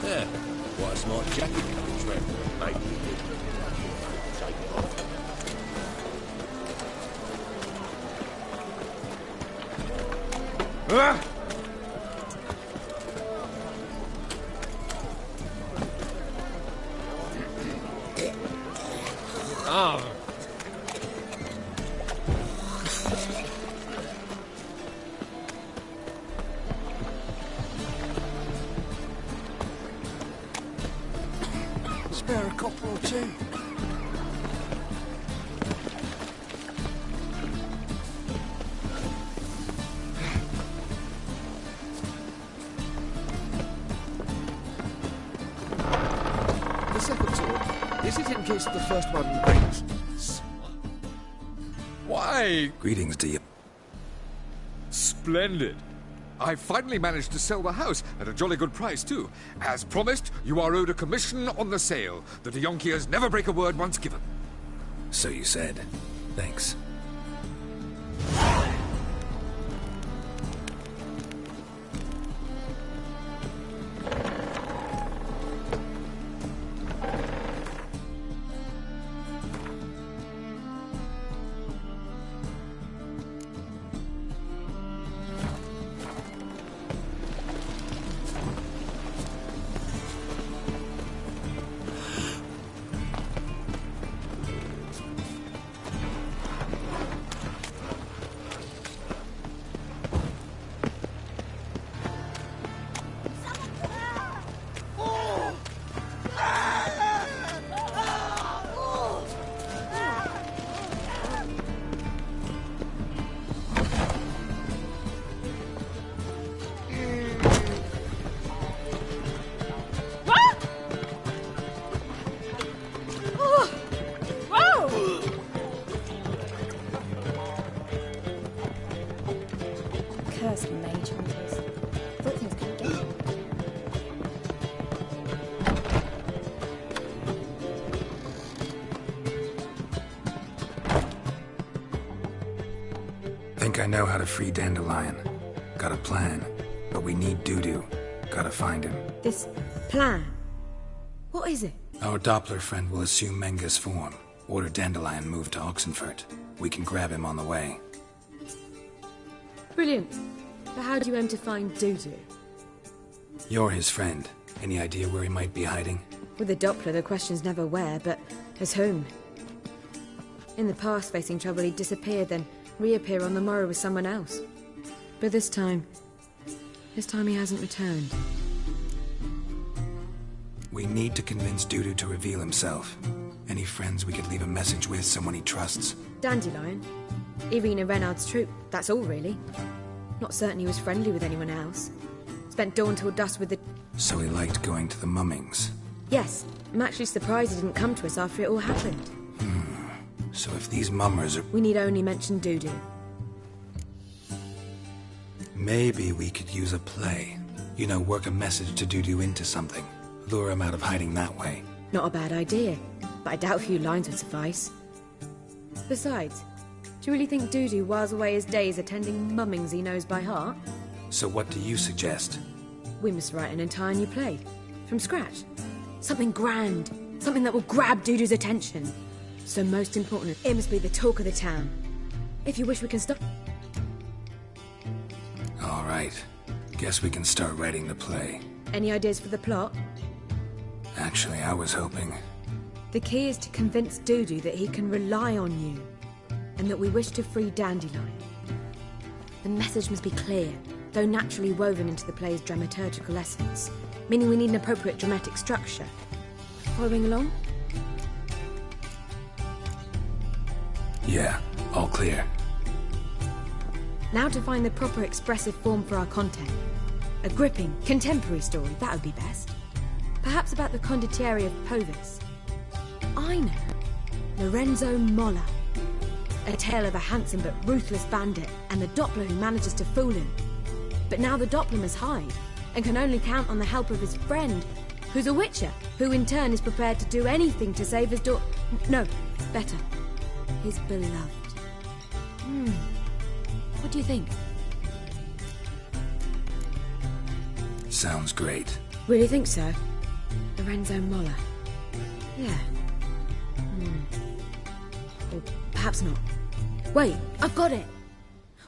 Yeah, what a smart jacket coming trend. Maybe you did. Take it off. Ah! Oh. Spare a copper or two. The second sword, is it in case the first one breaks? Why? Greetings to you. Splendid. I finally managed to sell the house at a jolly good price, too. As promised, you are owed a commission on the sale. The de Jonkiers never break a word once given. So you said. Thanks. Cursed mage hunters. Thought things could get me. Think I know how to free Dandelion. Got a plan. But we need Dudu. Gotta find him. This plan? What is it? Our Doppler friend will assume Menga's form. Order Dandelion moved to Oxenfurt. We can grab him on the way. Brilliant. But how do you aim to find Dudu? You're his friend. Any idea where he might be hiding? With the Doppler, the question's never where, but as whom. In the past, facing trouble, he'd disappear, then reappear on the morrow with someone else. But this time he hasn't returned. We need to convince Dudu to reveal himself. Any friends we could leave a message with, someone he trusts? Dandelion. Irina Renard's troop, that's all really. Not certain he was friendly with anyone else. Spent dawn till dusk with the... So he liked going to the mummings. Yes, I'm actually surprised he didn't come to us after it all happened. So if these mummers are... We need only mention Dudu. Maybe we could use a play. You know, work a message to Dudu into something. Lure him out of hiding that way. Not a bad idea, but I doubt a few lines would suffice. Besides, do you really think Dudu whiles away his days attending mummings he knows by heart? So what do you suggest? We must write an entire new play. From scratch. Something grand. Something that will grab Dudu's attention. So most important, it must be the talk of the town. If you wish, we can stop... All right. Guess we can start writing the play. Any ideas for the plot? Actually, I was hoping... The key is to convince Dudu that he can rely on you, and that we wish to free Dandelion. The message must be clear, though naturally woven into the play's dramaturgical essence, meaning we need an appropriate dramatic structure. Following along? Yeah, all clear. Now to find the proper expressive form for our content. A gripping, contemporary story, that would be best. Perhaps about the condottieri of Povis. I know. Lorenzo Molla. A tale of a handsome but ruthless bandit and the Doppler who manages to fool him. But now the Doppler must hide. and can only count on the help of his friend, who's a witcher, who in turn is prepared to do anything to save his daughter. No, better. His beloved. What do you think? Sounds great. Really think so? Lorenzo Molla. Yeah. Or perhaps not. Wait, I've got it!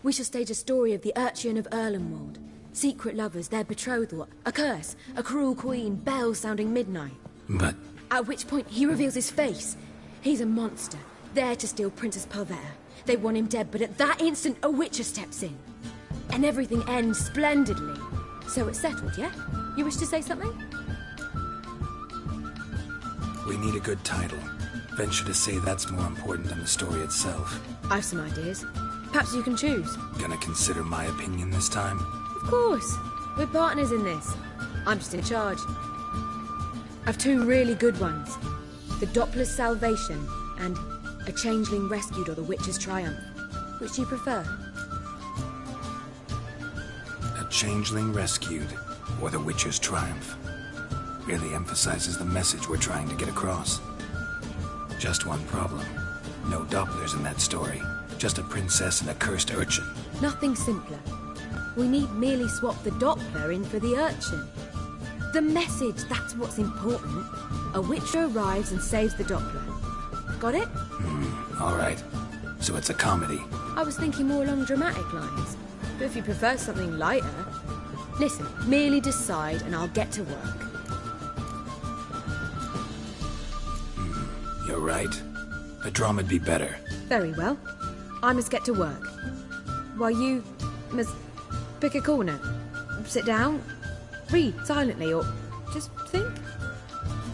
We shall stage a story of the Urchin of Erlenwald. Secret lovers, their betrothal, a curse, a cruel queen, bells sounding midnight. But At which point he reveals his face. He's a monster, there to steal Princess Parvetta. They want him dead, but at that instant a witcher steps in. And everything ends splendidly. So it's settled, yeah? You wish to say something? we need a good title. Venture to say that's more important than the story itself. I've some ideas. Perhaps you can choose. Gonna consider my opinion this time? Of course. We're partners in this. I'm just in charge. I've two really good ones. The Doppler's Salvation and A Changeling Rescued or The Witcher's Triumph. Which do you prefer? A Changeling Rescued, or The Witcher's Triumph. Really emphasizes the message we're trying to get across. Just one problem. No Dopplers in that story. Just a princess and a cursed urchin. Nothing simpler. We need merely swap the Doppler in for the urchin. The message, that's what's important. A witcher arrives and saves the Doppler. Got it? All right. So it's a comedy. I was thinking more along dramatic lines. But if you prefer something lighter... Listen, merely decide and I'll get to work. You're right. A drama'd be better. Very well. I must get to work. While you must pick a corner. Sit down, read silently, or just think.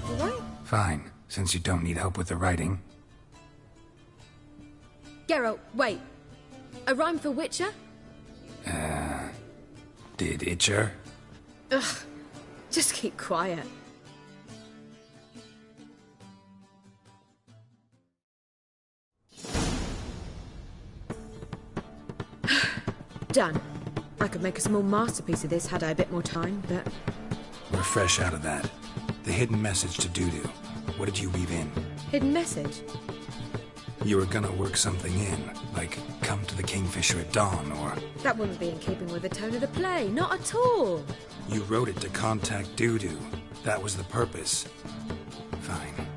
All right? Fine, since you don't need help with the writing. Geralt, wait. A rhyme for Witcher? Did Itcher? Ugh. Just keep quiet. Done. I could make a small masterpiece of this had I a bit more time, but... We're fresh out of that. The hidden message to Dudu. What did you weave in? Hidden message? You were gonna work something in, like come to the Kingfisher at dawn, or... That wouldn't be in keeping with the tone of the play, not at all. You wrote it to contact Dudu. That was the purpose. Fine.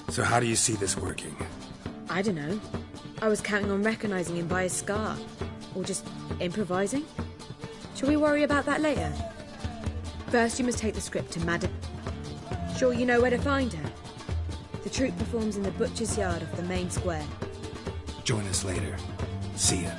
So how do you see this working? I don't know. I was counting on recognizing him by his scar. Or just improvising. Shall we worry about that later? First, you must take the script to Madame... Sure you know where to find her? The troupe performs in the butcher's yard off the main square. Join us later. See ya.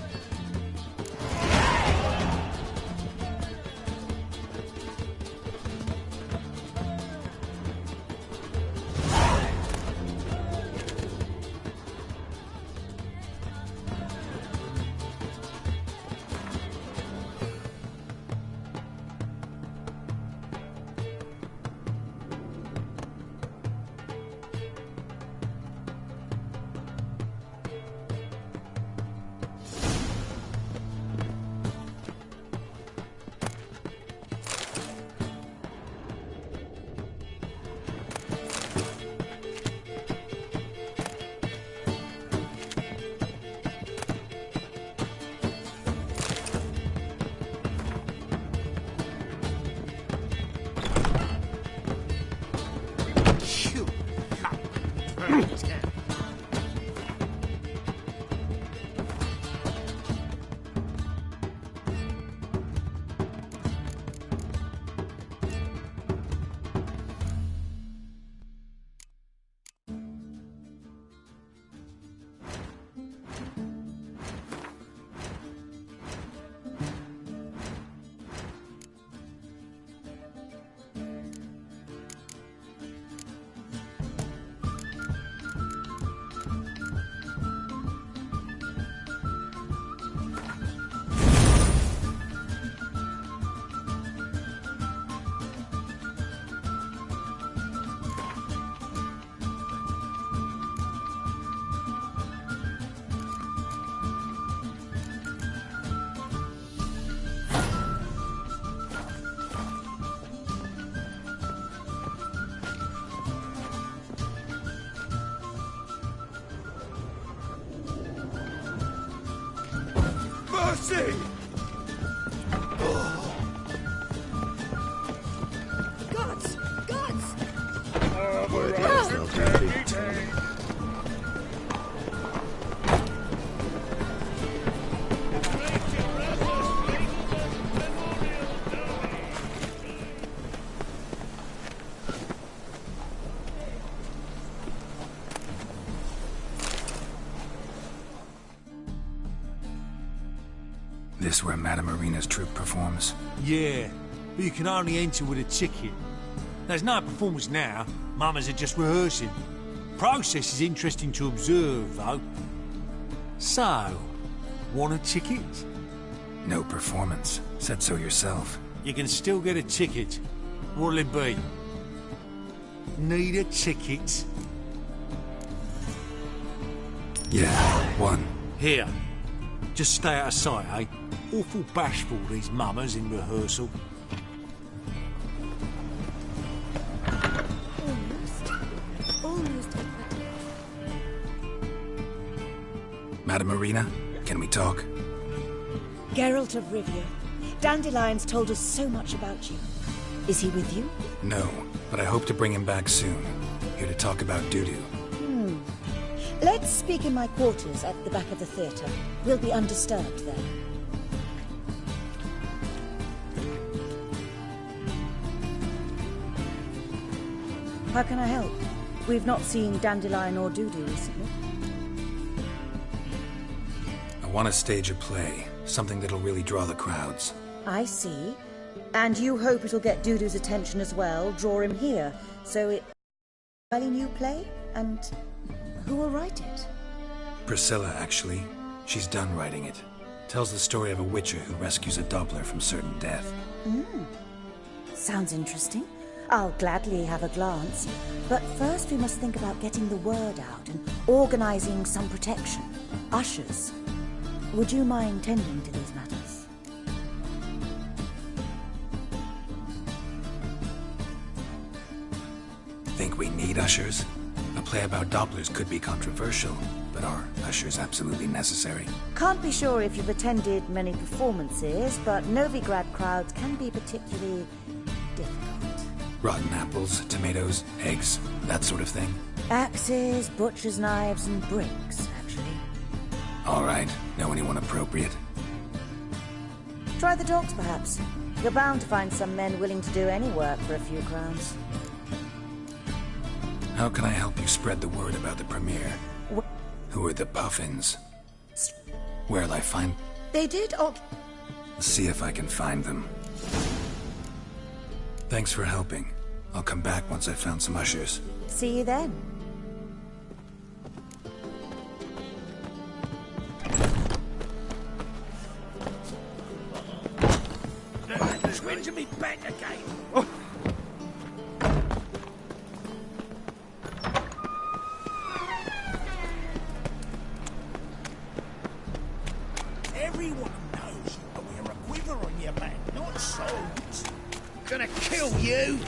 See! Gods! Gods! This where Madame Marina's troupe performs? Yeah, but you can only enter with a ticket. There's no performance now. Mamas are just rehearsing. Process is interesting to observe, though. So, want a ticket? No performance. Said so yourself. You can still get a ticket. What'll it be? Need a ticket? Yeah, one. Here. Just stay out of sight, eh? Awful bashful, these mamas in rehearsal. Almost. Madame Marina, can we talk? Geralt of Rivia. Dandelion's told us so much about you. Is he with you? No, but I hope to bring him back soon. Here to talk about Dudu. Let's speak in my quarters at the back of the theatre. We'll be undisturbed there. How can I help? We've not seen Dandelion or Dudu recently. I want to stage a play. Something that'll really draw the crowds. I see. And you hope it'll get Dudu's attention as well, draw him here, so it... a new play? And who will write it? Priscilla, actually. She's done writing it. Tells the story of a witcher who rescues a Doppler from certain death. Sounds interesting. I'll gladly have a glance. But first we must think about getting the word out and organizing some protection. Ushers. Would you mind tending to these matters? Think we need ushers? A play about Dopplers could be controversial, but are ushers absolutely necessary? Can't be sure if you've attended many performances, but Novigrad crowds can be particularly difficult. Rotten apples, tomatoes, eggs, that sort of thing? Axes, butcher's knives, and bricks, actually. All right, know anyone appropriate? Try the dogs, perhaps. You're bound to find some men willing to do any work for a few crowns. How can I help you spread the word about the premiere? Who are the Puffins? Where'll I find... They did See if I can find them. Thanks for helping. I'll come back once I've found some ushers. See you then. Twins of me back again. Everyone knows you wear a quiver on your back, not swords. Gonna kill you!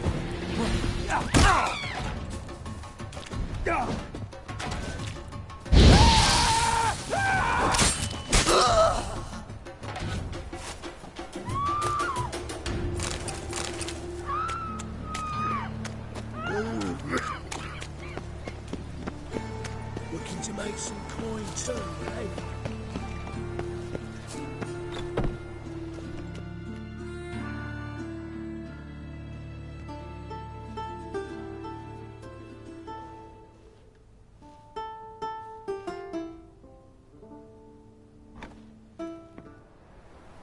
Looking to make some coin too, eh?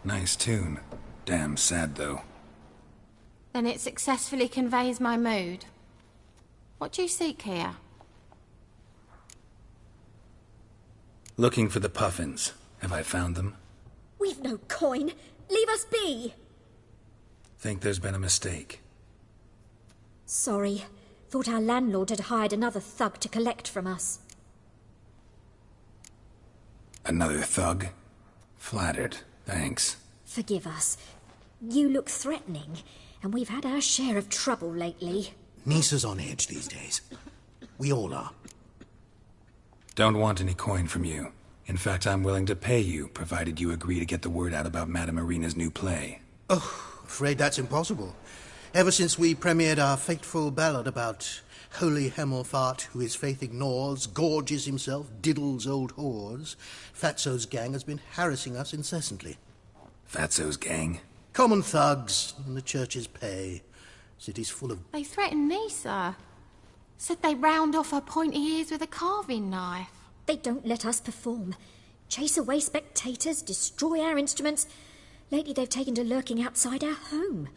Nice tune. Damn sad, though. Then it successfully conveys my mood. What do you seek here? Looking for the Puffins. Have I found them? We've no coin. Leave us be. Think there's been a mistake. Sorry. Thought our landlord had hired another thug to collect from us. Another thug? Flattered. Thanks. Forgive us. You look threatening, and we've had our share of trouble lately. Nisa's on edge these days. We all are. Don't want any coin from you. In fact, I'm willing to pay you, provided you agree to get the word out about Madame Irina's new play. Oh, afraid that's impossible. Ever since we premiered our fateful ballad about holy Hemelfart, who his faith ignores, gorges himself, diddles old whores, Fatso's gang has been harassing us incessantly. Fatso's gang? Common thugs in the church's pay. City's full of... They threatened me, sir. Said they'd round off her pointy ears with a carving knife. They don't let us perform. Chase away spectators, destroy our instruments. Lately they've taken to lurking outside our home.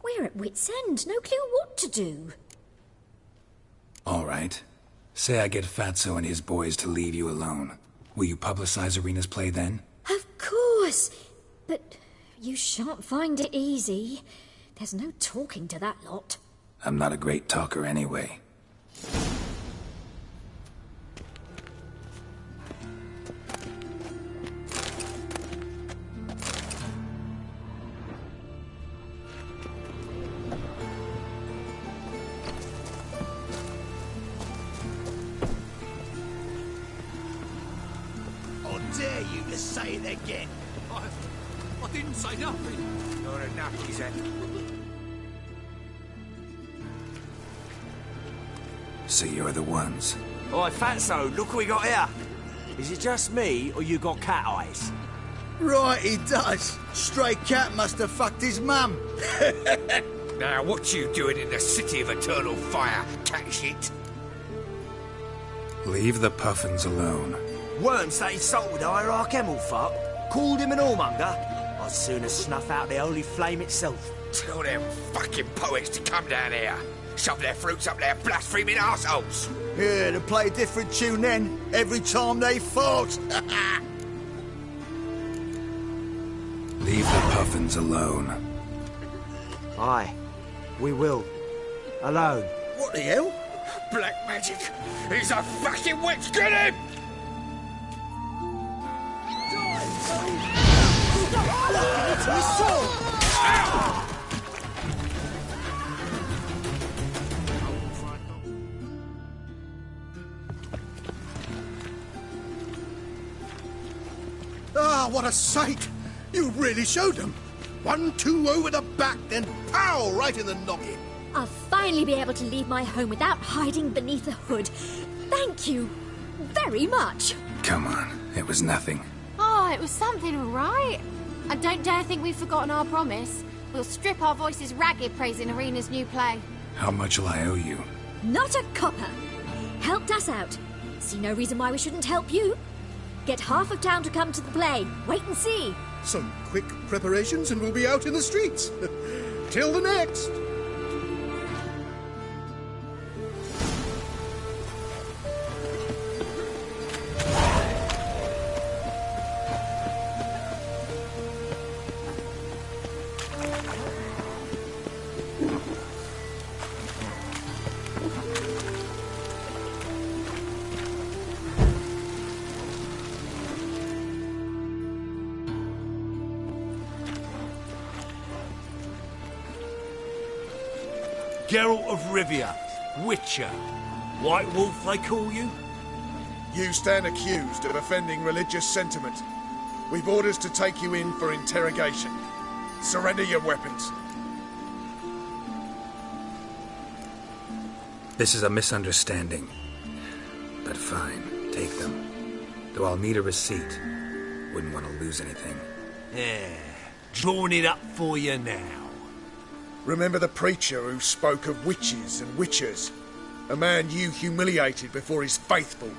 We're at wit's end, no clue what to do. All right. Say I get Fatso and his boys to leave you alone. Will you publicize Irina's play then? Of course. But you shan't find it easy. There's no talking to that lot. I'm not a great talker anyway. Dare you to say it again? I didn't say nothing. Not enough, is it? So you're the ones. Oi, Fatso, look what we got here. Is it just me, or you got cat eyes? Right, he does. Stray cat must have fucked his mum. Now, what you doing in the city of eternal fire, cat shit? Leave the Puffins alone. Worms that insulted the hierarch Hemelfart, called him an whoremonger. I'd sooner snuff out the holy flame itself. Tell them fucking poets to come down here. Shove their fruits up their blaspheming arseholes. Yeah, to play a different tune then, every time they fought. Leave the Puffins alone. Aye, we will. Alone. What the hell? Black magic. He's a fucking witch. Get him! Ah, what a sight! You really showed them. 1-2 over the back, then pow, right in the noggin. I'll finally be able to leave my home without hiding beneath a hood. Thank you very much. Come on, it was nothing. Oh, it was something, all right. I don't dare think we've forgotten our promise. We'll strip our voices ragged praising Irina's new play. How much will I owe you? Not a copper. Helped us out. See no reason why we shouldn't help you. Get half of town to come to the play. Wait and see. Some quick preparations and we'll be out in the streets. Till the next. Geralt of Rivia, Witcher. White Wolf, they call you? You stand accused of offending religious sentiment. We've orders to take you in for interrogation. Surrender your weapons. This is a misunderstanding. But fine, take them. Though I'll need a receipt. Wouldn't want to lose anything. Yeah, drawing it up for you now. Remember the preacher who spoke of witches and witchers? A man you humiliated before his faithful.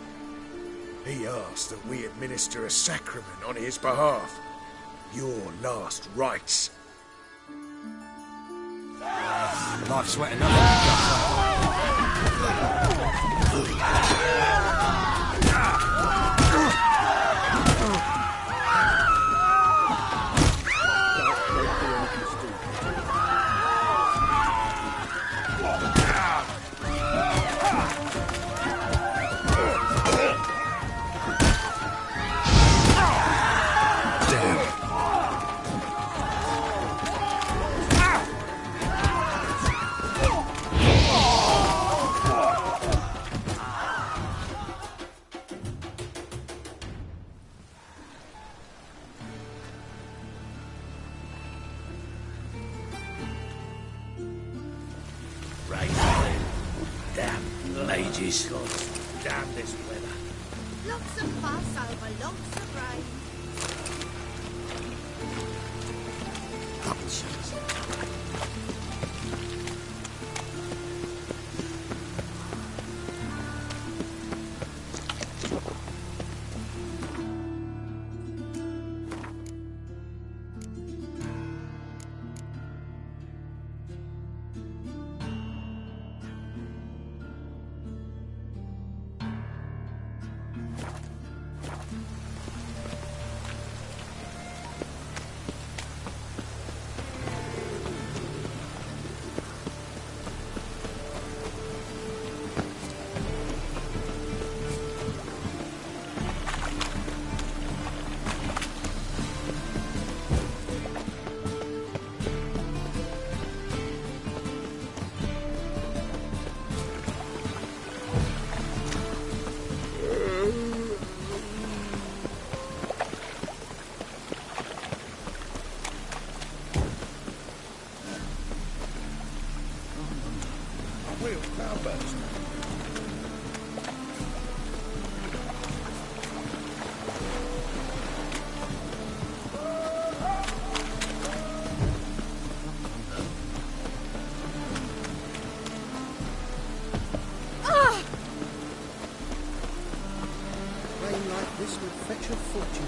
He asked that we administer a sacrament on his behalf. Your last rites. Life's sweat enough. witches. God, damn this weather. Lots of fuss over lots of rain. Nonsense. Rain like this would fetch a fortune.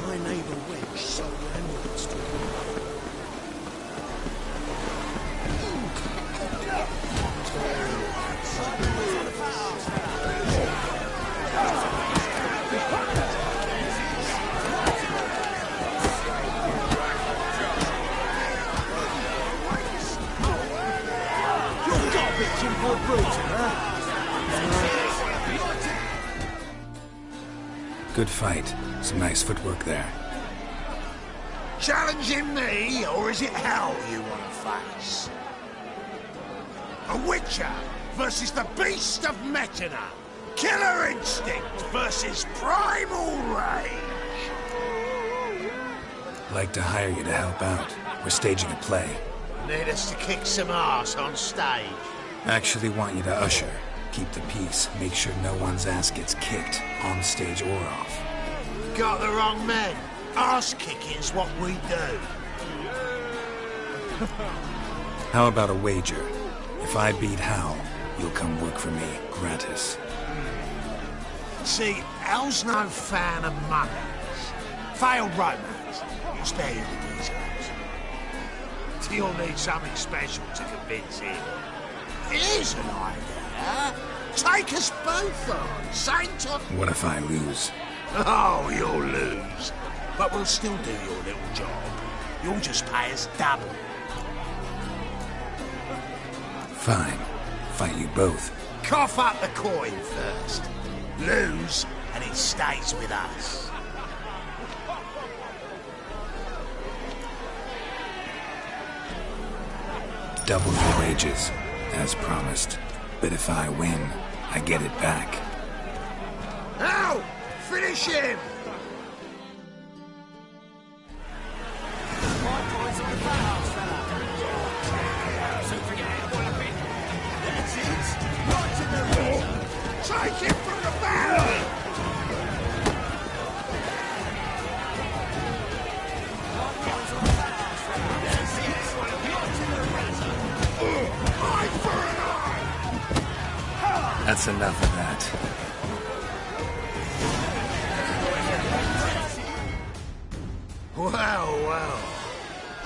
My neighbour Wedge sold amulets to him. Good fight. Some nice footwork there. Challenging me, or is it hell you want to face? A Witcher versus the Beast of Metina. Killer instinct versus primal rage. Like to hire you to help out. We're staging a play. Need us to kick some ass on stage. Actually want you to usher. Keep the peace. Make sure no one's ass gets kicked, on stage or off. Got the wrong men. Ass kicking's what we do. How about a wager? If I beat Hal, you'll come work for me, gratis. See, Hal's no fan of mummies. Failed romance. You spare you the details. You'll need something special to convince him. Here's an idea. Take us both on, Saint of... What if I lose? Oh, you'll lose. But we'll still do your little job. You'll just pay us double. Fine. Fight you both. Cough up the coin first. Lose, and it stays with us. Double your wages, as promised. But if I win, I get it back. Now, finish him! Take him from the barrel! That's enough of that. Well, well.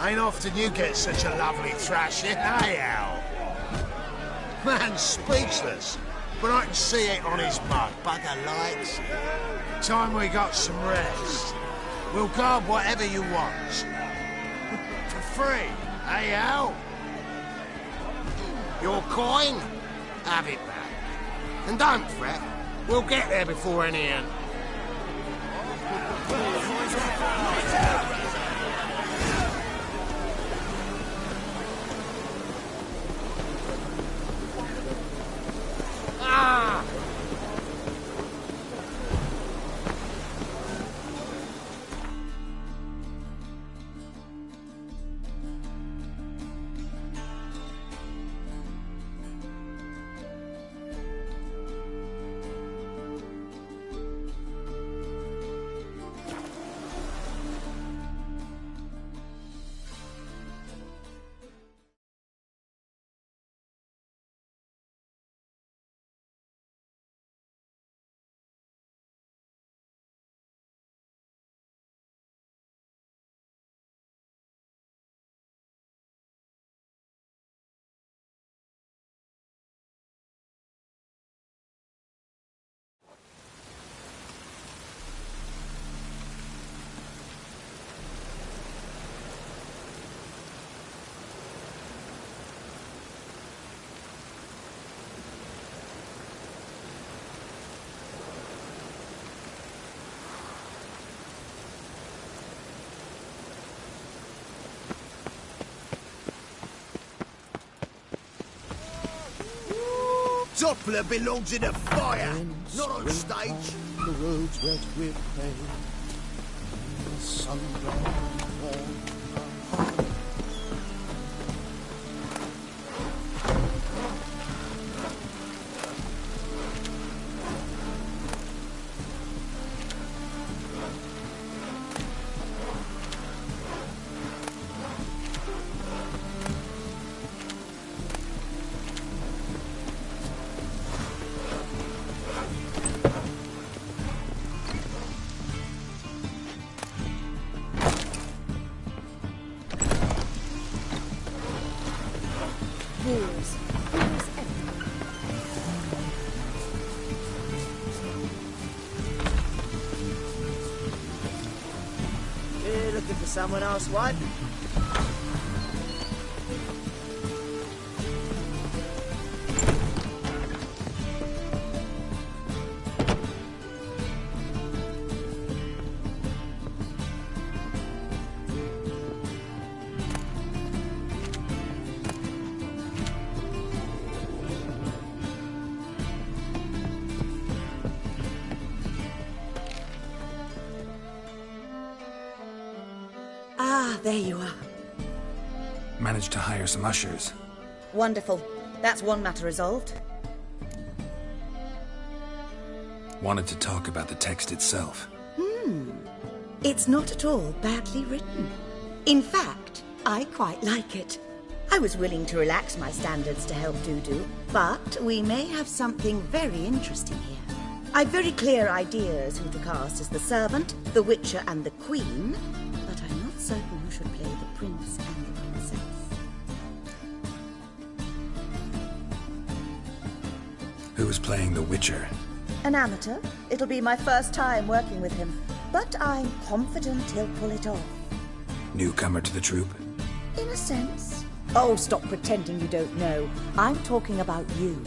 Ain't often you get such a lovely thrashing, eh, Al? Man's speechless, but I can see it on his mug. Bugger likes it. Time we got some rest. We'll guard whatever you want. For free, eh, Al? Your coin? Have it back. And don't fret, we'll get there before any end. Doppler belongs in a fire, not on stage. The roads wet with pain. The sun dried warm. You're looking for someone else, what? Ah, there you are. Managed to hire some ushers. Wonderful. That's one matter resolved. Wanted to talk about the text itself. It's not at all badly written. In fact, I quite like it. I was willing to relax my standards to help Dudu, but we may have something very interesting here. I've very clear ideas who to cast as the servant, the Witcher, and the Queen, but I'm not certain who should play the Prince and the Princess. Who's playing the Witcher? An amateur. It'll be my first time working with him, but I'm confident he'll pull it off. Newcomer to the troupe? In a sense. Oh, stop pretending you don't know. I'm talking about you.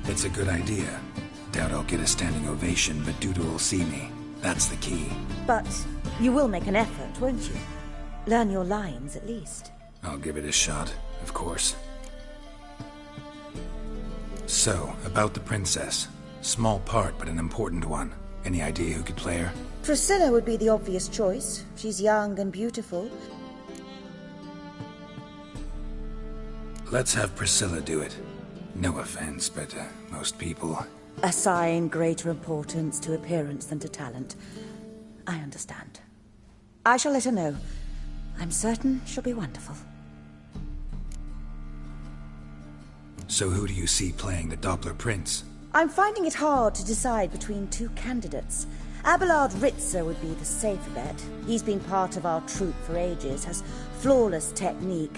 It's a good idea. Doubt I'll get a standing ovation, but Dudu will see me. That's the key. But you will make an effort, won't you? Learn your lines, at least. I'll give it a shot, of course. So, about the princess. Small part, but an important one. Any idea who could play her? Priscilla would be the obvious choice. She's young and beautiful. Let's have Priscilla do it. No offense, but most people... Assign greater importance to appearance than to talent. I understand. I shall let her know. I'm certain she'll be wonderful. So who do you see playing the Doppler Prince? I'm finding it hard to decide between two candidates. Abelard Ritzer would be the safer bet. He's been part of our troupe for ages, has flawless technique,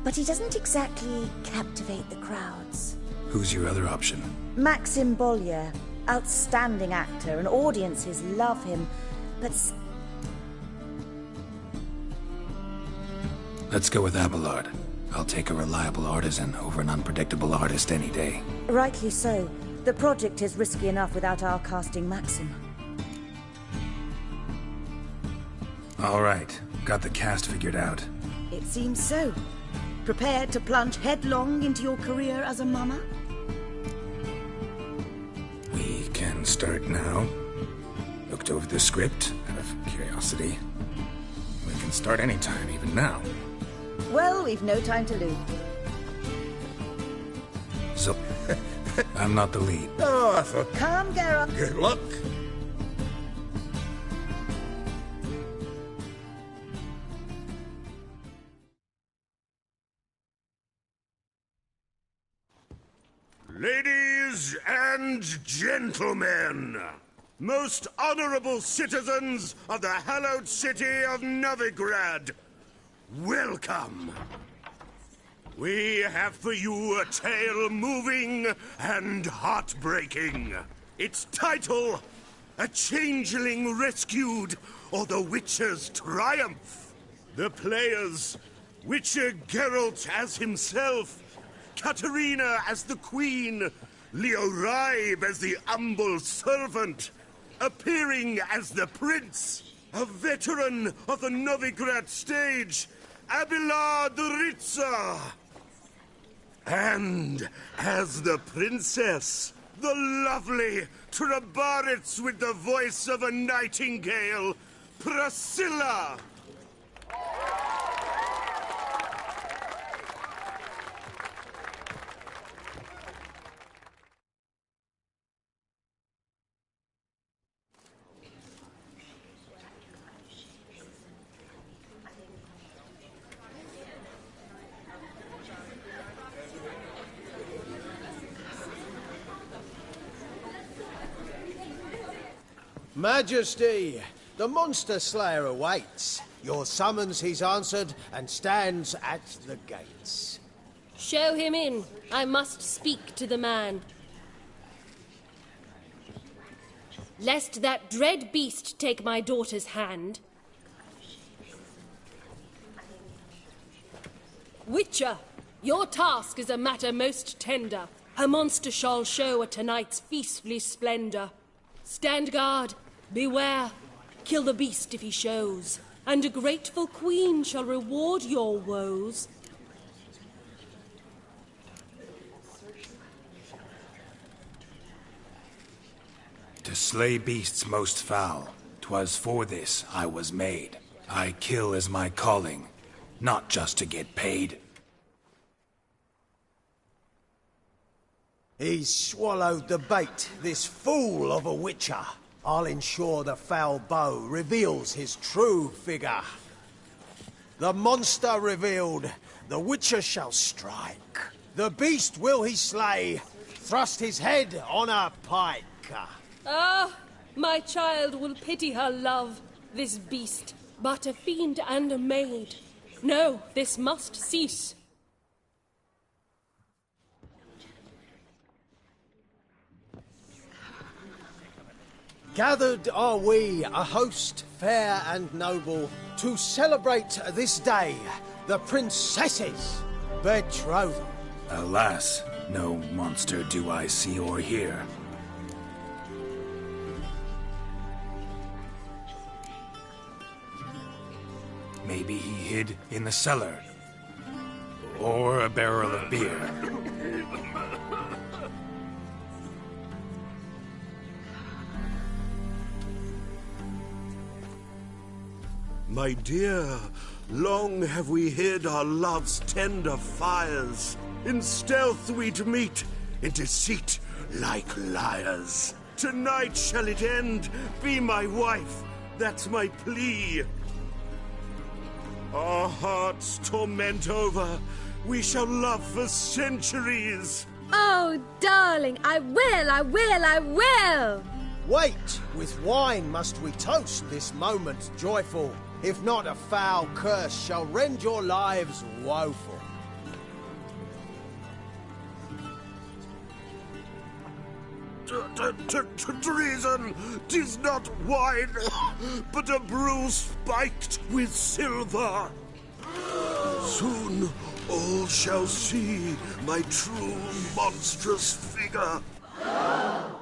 but he doesn't exactly captivate the crowds. Who's your other option? Maxim Bollier, outstanding actor, and audiences love him, but... Let's go with Abelard. I'll take a reliable artisan over an unpredictable artist any day. Rightly so. The project is risky enough without our casting Maxim. All right. Got the cast figured out. It seems so. Prepared to plunge headlong into your career as a mama? We can start now. Looked over the script out of curiosity. We can start anytime, even now. Well, we've no time to lose. So, I'm not the lead. Oh, I thought... Come, Geralt. Good luck. Ladies and gentlemen, most honorable citizens of the hallowed city of Novigrad, welcome. We have for you a tale moving and heartbreaking. Its title, A Changeling Rescued, or The Witcher's Triumph. The players, Witcher Geralt as himself, Katarina as the Queen, Leo Raib as the humble servant, appearing as the Prince, a veteran of the Novigrad stage, Abelard Ritza. And as the princess, the lovely Trabaritz with the voice of a nightingale, Priscilla. Majesty, the Monster Slayer awaits. Your summons he's answered and stands at the gates. Show him in. I must speak to the man. Lest that dread beast take my daughter's hand. Witcher, your task is a matter most tender. Her monster shall show at tonight's feastly splendour. Stand guard, beware, kill the beast if he shows, and a grateful queen shall reward your woes. To slay beasts most foul, 'twas for this I was made. I kill as my calling, not just to get paid. He's swallowed the bait, this fool of a witcher. I'll ensure the foul bow reveals his true figure. The monster revealed, the witcher shall strike. The beast will he slay, thrust his head on a pike. Ah, my child will pity her love, this beast, but a fiend and a maid. No, this must cease. Gathered are we, a host fair and noble, to celebrate this day, the princess's betrothal. Alas, no monster do I see or hear. Maybe he hid in the cellar. Or a barrel of beer. My dear, long have we hid our love's tender fires. In stealth we'd meet, in deceit like liars. Tonight shall it end, be my wife, that's my plea. Our hearts torment over, we shall love for centuries. Oh, darling, I will! Wait, with wine must we toast this moment joyful. If not, a foul curse shall rend your lives woeful. Treason! 'Tis not wine, but a brew spiked with silver. Soon all shall see my true monstrous figure.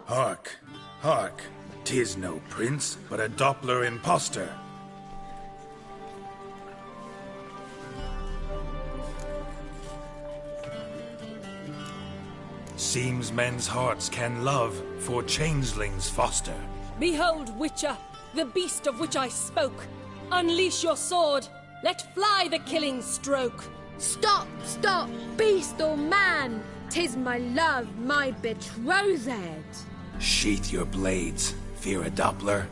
Hark, hark, 'tis no prince, but a Doppler impostor. Seems men's hearts can love, for changelings foster. Behold, Witcher, the beast of which I spoke. Unleash your sword. Let fly the killing stroke. Stop, beast or man! 'Tis my love, my betrothed. Sheath your blades, fear a Doppler.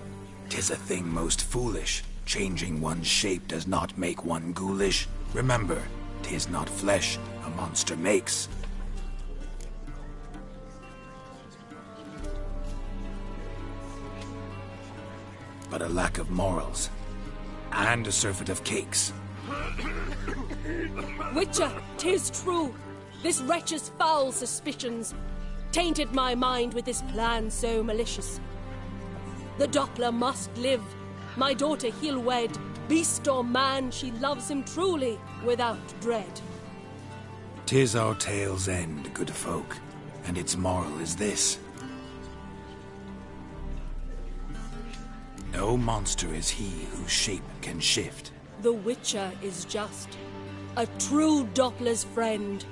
'Tis a thing most foolish. Changing one's shape does not make one ghoulish. Remember, 'tis not flesh a monster makes. But a lack of morals, and a surfeit of cakes. Witcher, 'tis true. This wretch's foul suspicions tainted my mind with this plan so malicious. The Doppler must live. My daughter he'll wed. Beast or man, she loves him truly, without dread. 'Tis our tale's end, good folk, and its moral is this. No monster is he whose shape can shift. The Witcher is just a true Doppler's friend.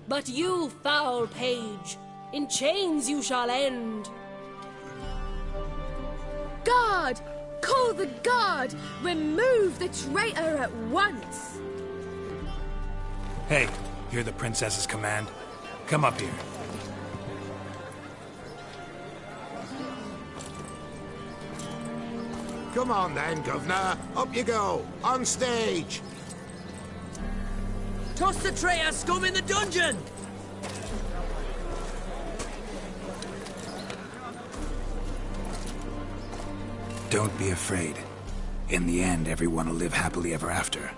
But you, foul page, in chains you shall end. Guard! Call the guard! Remove the traitor at once! Hey, hear the princess's command? Come up here. Come on then, Governor. Up you go. On stage. Toss the traitor scum in the dungeon! Don't be afraid. In the end, everyone will live happily ever after.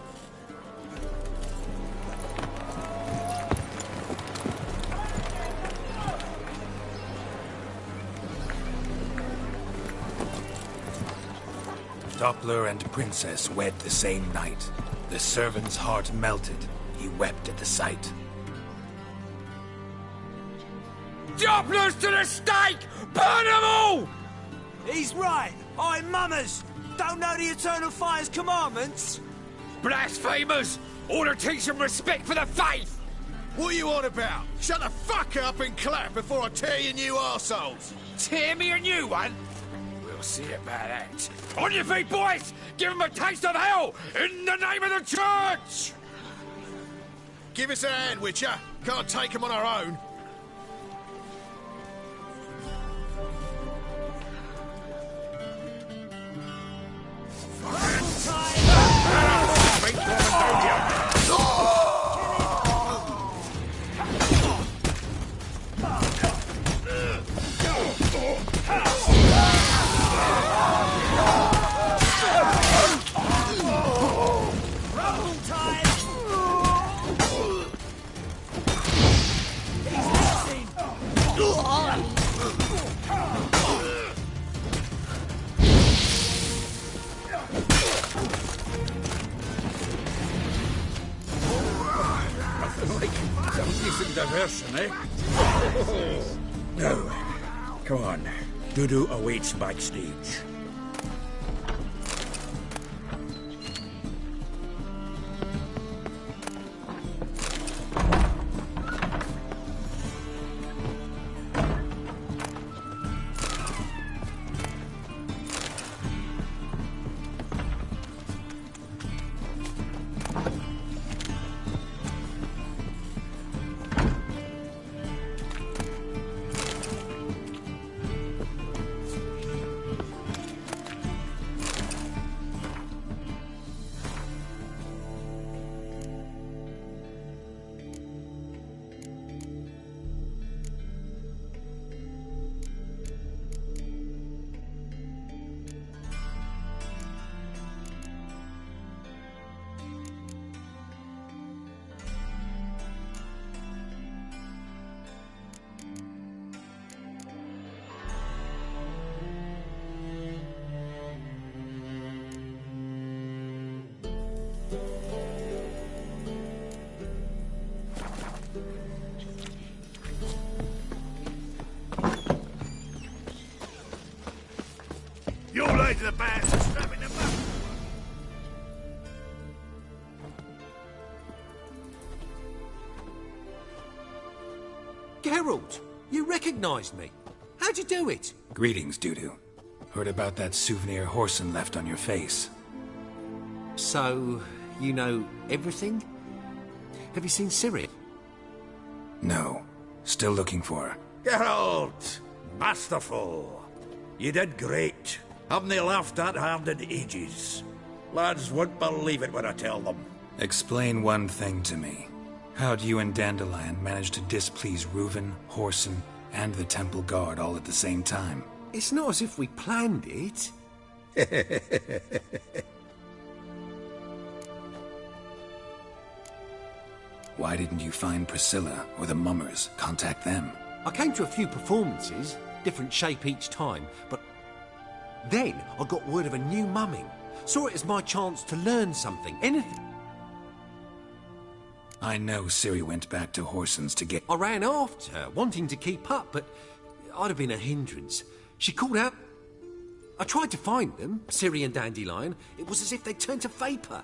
Doppler and Princess wed the same night. The servant's heart melted. He wept at the sight. Dopplers to the stake! Burn them all! He's right. I'm Mummers. Don't know the Eternal Fire's commandments? Blasphemers! Ought to teach them respect for the faith! What are you on about? Shut the fuck up and clap before I tear you new arseholes! Tear me a new one? We'll see about that. On your feet, boys! Give them a taste of hell in the name of the church! Give us a hand, Witcher. Can't take them on our own. Diversion, eh? No. Come on. Dudu awaits backstage. You're late to the band, so strapping them up. Geralt, you recognized me. How'd you do it? Greetings, Dudu. Heard about that souvenir Whoreson left on your face. So, you know everything? Have you seen Ciri? No. Still looking for her. Geralt! Masterful! You did great. Haven't they laughed that hard in ages? Lads won't believe it when I tell them. Explain one thing to me. How'd you and Dandelion manage to displease Reuven, Whoreson, and the Temple Guard all at the same time? It's not as if we planned it. Why didn't you find Priscilla or the Mummers? Contact them. I came to a few performances, different shape each time, but then I got word of a new mumming. Saw it as my chance to learn something, anything. I know Ciri went back to Horson's to get... I ran after her, wanting to keep up, but I'd have been a hindrance. She called out... I tried to find them, Ciri and Dandelion. It was as if they'd turned to vapour.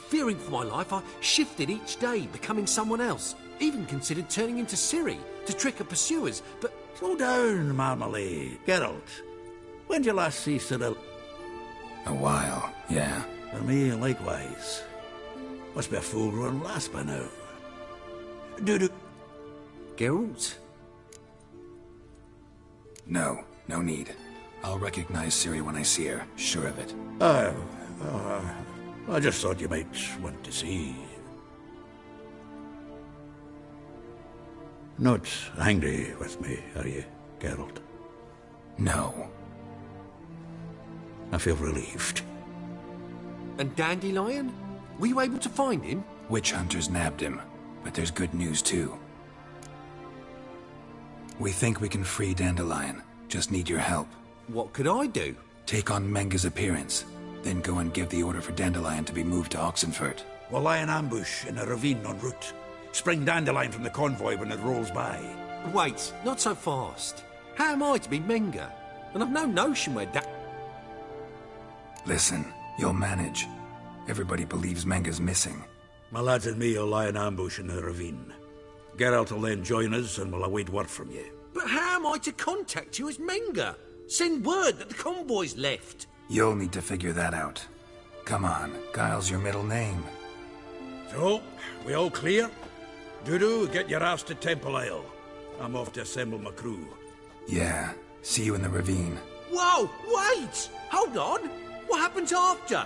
Fearing for my life, I shifted each day, becoming someone else. Even considered turning into Ciri to trick her pursuers, but... Slow down, Marmalade. Geralt, when did you last see Cyril? A while, yeah. For me, likewise. Must be a full-grown lass by now. Do. Geralt? No need. I'll recognize Ciri when I see her, sure of it. I just thought you might want to see. Not angry with me, are you, Geralt? No. I feel relieved. And Dandelion? Were you able to find him? Witch hunters nabbed him, but there's good news too. We think we can free Dandelion. Just need your help. What could I do? Take on Menga's appearance, then go and give the order for Dandelion to be moved to Oxenfurt. We'll lie in ambush in a ravine en route. Spring Dandelion from the convoy when it rolls by. Wait, not so fast. How am I to be Menga? And I've no notion where Listen, you'll manage. Everybody believes Menga's missing. My lads and me will lie in ambush in the ravine. Geralt will then join us and we'll await word from you. But how am I to contact you as Menga? Send word that the convoy's left. You'll need to figure that out. Come on, Guile's your middle name. So, we all clear? Dudu, get your ass to Temple Isle. I'm off to assemble my crew. Yeah, see you in the ravine. Whoa, wait! Hold on! What happens after?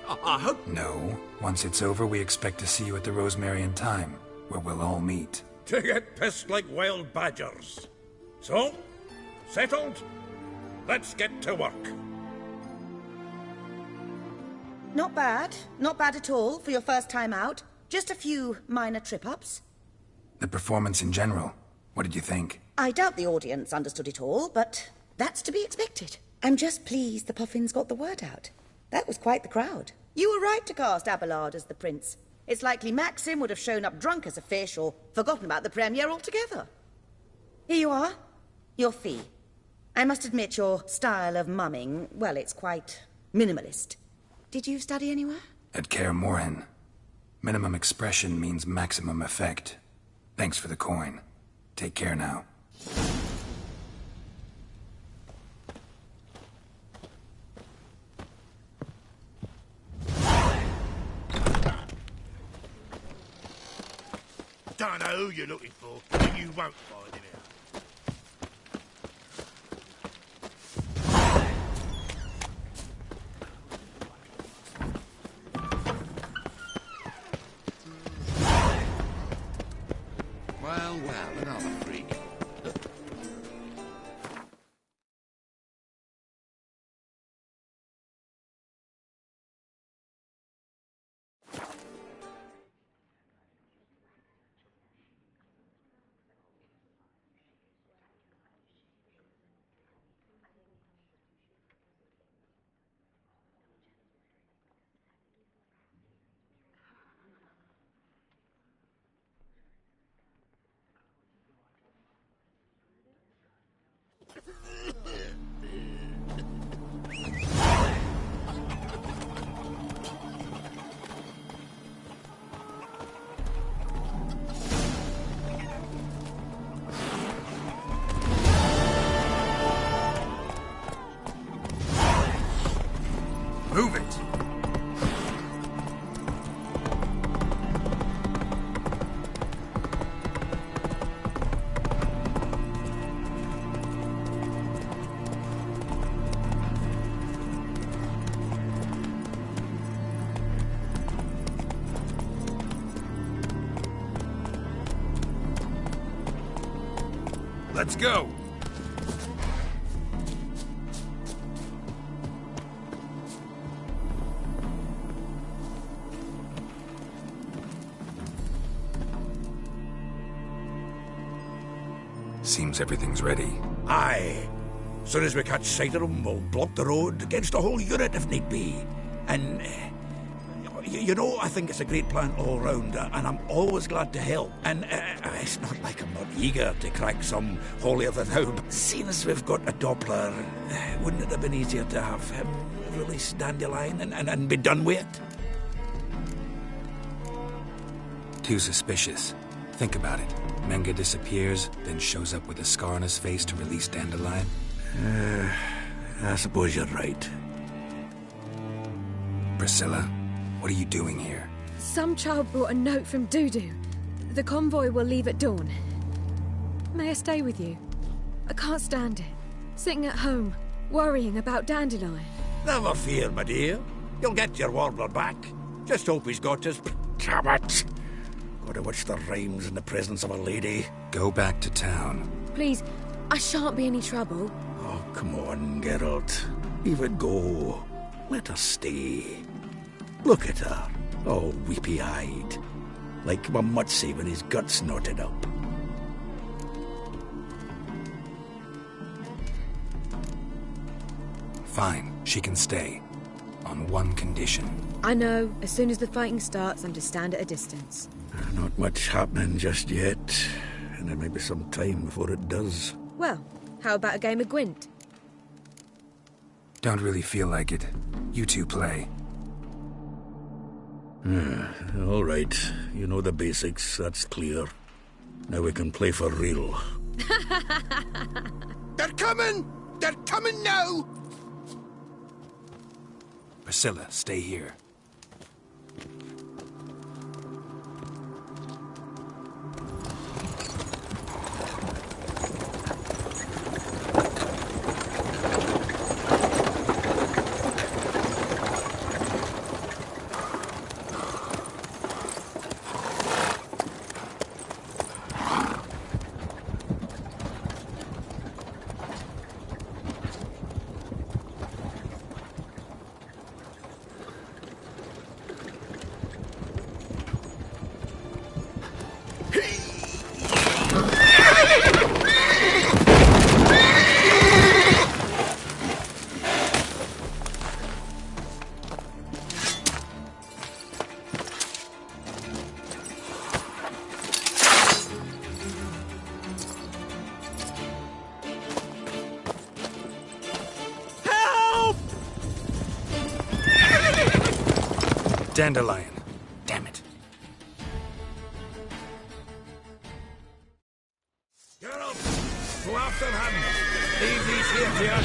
I hope... No, once it's over, we expect to see you at the Rosemary in Time, where we'll all meet. To get pissed like wild badgers. So, settled? Let's get to work. Not bad. Not bad at all for your first time out. Just a few minor trip-ups. The performance in general, what did you think? I doubt the audience understood it all, but that's to be expected. I'm just pleased the Puffins got the word out. That was quite the crowd. You were right to cast Abelard as the prince. It's likely Maxim would have shown up drunk as a fish or forgotten about the premiere altogether. Here you are. Your fee. I must admit your style of mumming, well, it's quite minimalist. Did you study anywhere? At Kaer Morhen. Minimum expression means maximum effect. Thanks for the coin. Take care now. Don't know who you're looking for, but you won't find him out. Well, another freak. Move it! Let's go! Seems everything's ready. Aye. Soon as we catch sight of them, we'll block the road against the whole unit if need be. And You know, I think it's a great plan all round, and I'm always glad to help. And it's not like I'm not eager to crack some holier-than-thou, but seeing as we've got a Doppler, wouldn't it have been easier to have him release Dandelion and be done with it? Too suspicious. Think about it. Menga disappears, then shows up with a scar on his face to release Dandelion. I suppose you're right. Priscilla, what are you doing here? Some child brought a note from Dudu. The convoy will leave at dawn. May I stay with you? I can't stand it. Sitting at home, worrying about Dandelion. Never fear, my dear. You'll get your warbler back. Just hope he's got his... Damn it! Gotta watch the rhymes in the presence of a lady. Go back to town. Please, I shan't be any trouble. Oh, come on, Geralt. Leave it go. Let her stay. Look at her, all weepy-eyed. Like my Mutsy with his guts knotted up. Fine, she can stay. On one condition. I know, as soon as the fighting starts, I'm to stand at a distance. Not much happening just yet, and there may be some time before it does. Well, how about a game of Gwent? Don't really feel like it. You two play. All right. You know the basics, that's clear. Now we can play for real. They're coming! They're coming now! Priscilla, stay here. Dandelion. Damn it. Geralt, go after him. Leave these here to us.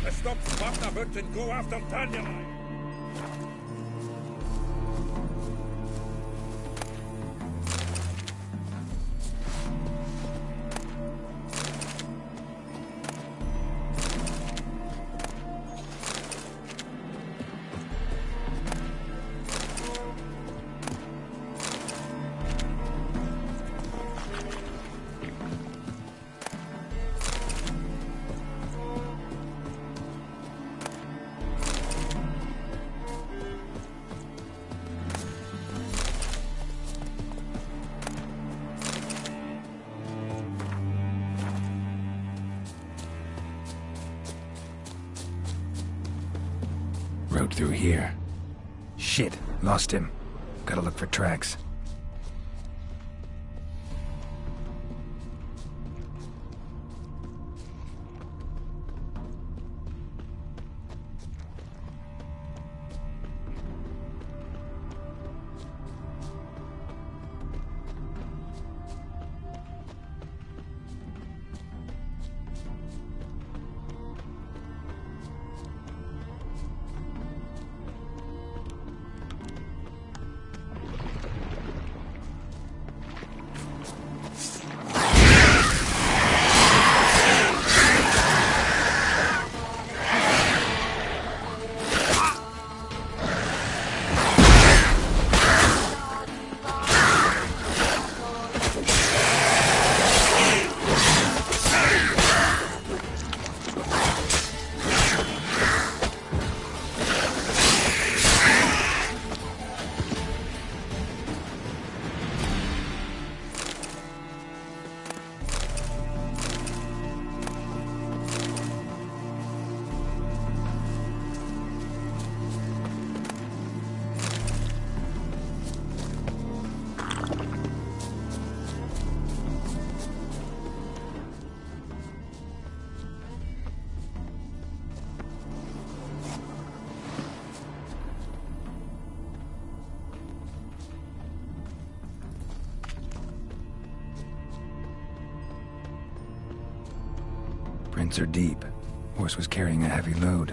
Let's stop flapping about and go after Dandelion. Road through here. Shit, lost him. Gotta look for tracks. Roots are deep. Horse was carrying a heavy load.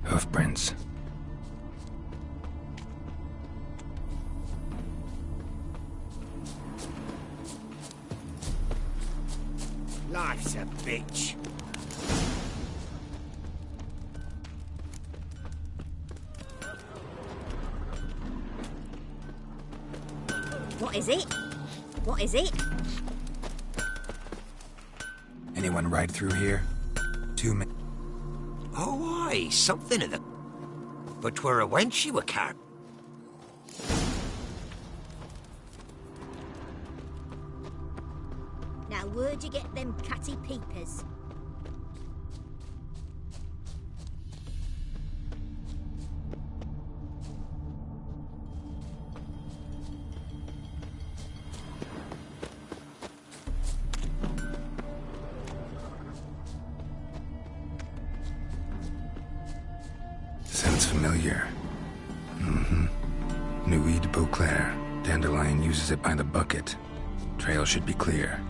Hoofprints. Life's a bitch. What is it? What is it? Anyone ride through here? 2 men. Oh, aye, something of the... But 'twere a wench you were carrying. Now, where'd you get them catty peepers? Sounds familiar. Nuit de Beauclair. Dandelion uses it by the bucket. Trail should be clear.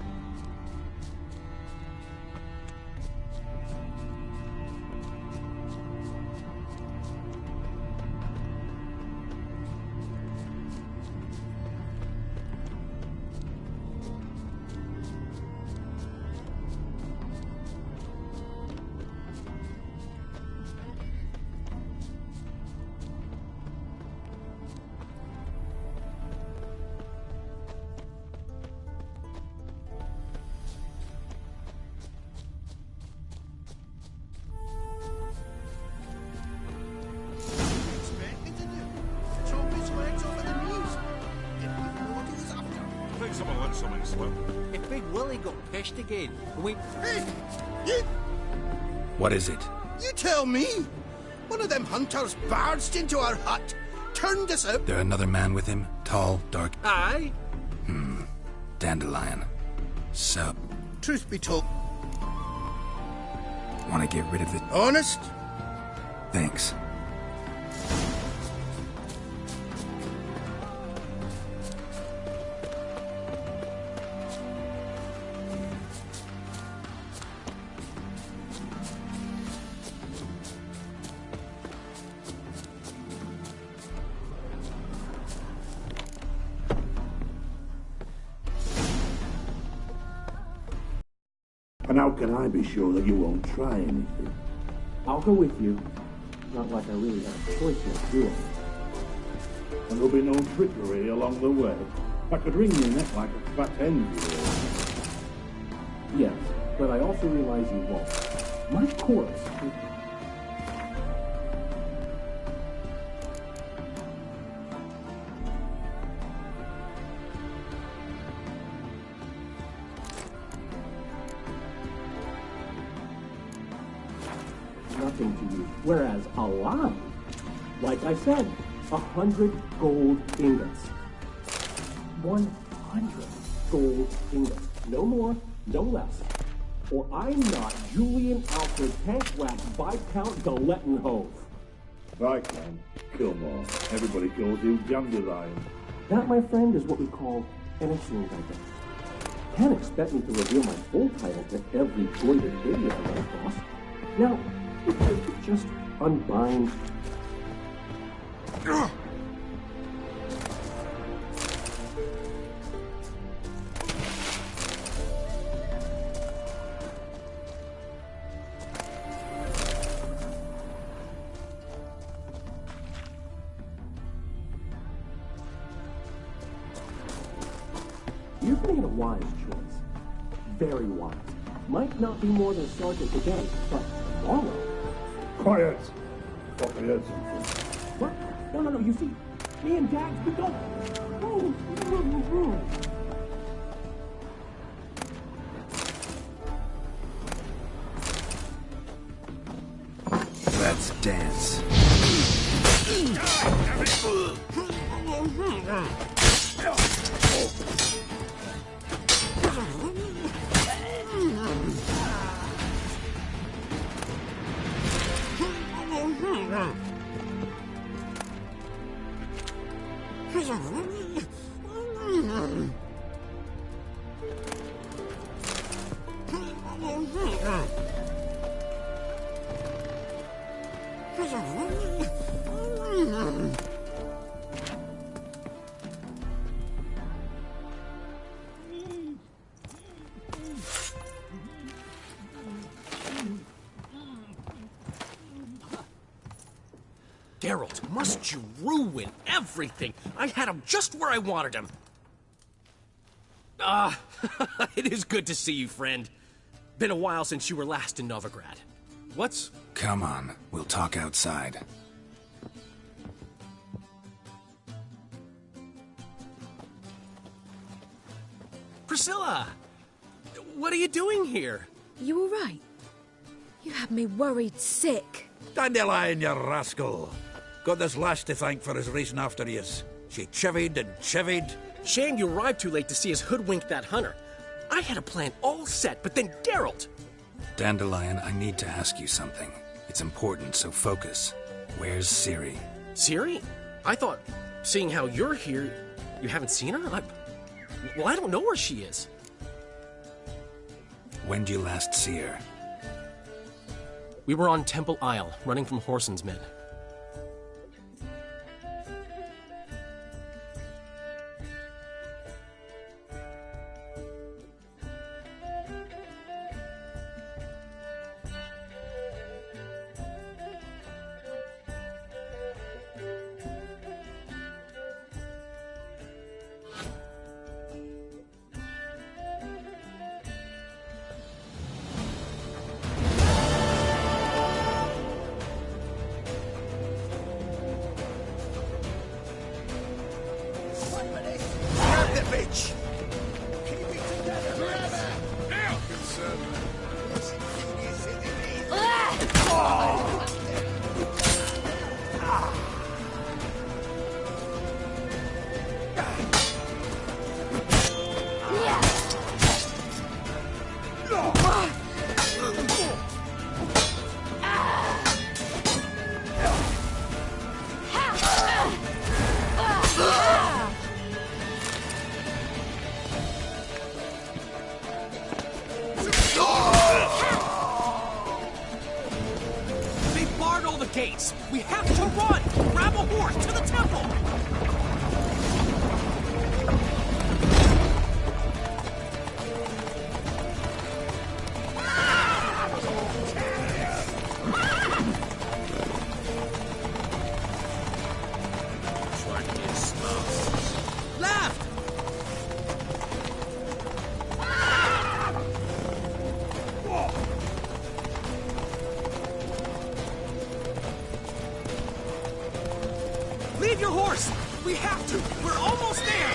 Someone wants something slow. If Big Willie got pissed again, we... Hey, you... What is it? You tell me! One of them hunters barged into our hut, turned us out... There another man with him? Tall, dark... Aye? Dandelion. So... Truth be told... Want to get rid of the... Honest? Thanks. And how can I be sure that you won't try anything? I'll go with you. Not like I really have a choice yet, do I? And there'll be no trickery along the way. I could wring your neck like a fat hen. Yes, but I also realize you won't. My corpse... nothing to you. Whereas alive, like I said, 100 gold ingots. 100 gold ingots. No more, no less. Or I'm not Julian Alfred Tankwap Viscount Galettenhove. Viscount? Kilmore. Everybody calls you Dandelion. That, my friend, is what we call an exchange item. Can't expect me to reveal my full title to every goited baby I run across. Now, Just unbind. You've made a wise choice. Very wise. Might not be more than sergeant today, but tomorrow. Quiet! Thought we had something. What? No, you see, me and Dax, we don't. Let's dance. Geralt, must you ruin everything? I had him just where I wanted him. It is good to see you, friend. Been a while since you were last in Novigrad. What's... Come on, we'll talk outside. Priscilla! What are you doing here? You all right? You had me worried sick. Dandelion, you rascal. Got this lass to thank for his racing after yous. She chivied and chivied. Shame you arrived too late to see us hoodwink that hunter. I had a plan all set, but then Geralt... Dandelion, I need to ask you something. It's important, so focus. Where's Ciri? Ciri? I thought, seeing how you're here, you haven't seen her? Well, I don't know where she is. When did you last see her? We were on Temple Isle, running from Whoreson's men. We have to run! Grab a horse to the temple! Left! Leave your horse! We have to! We're almost there!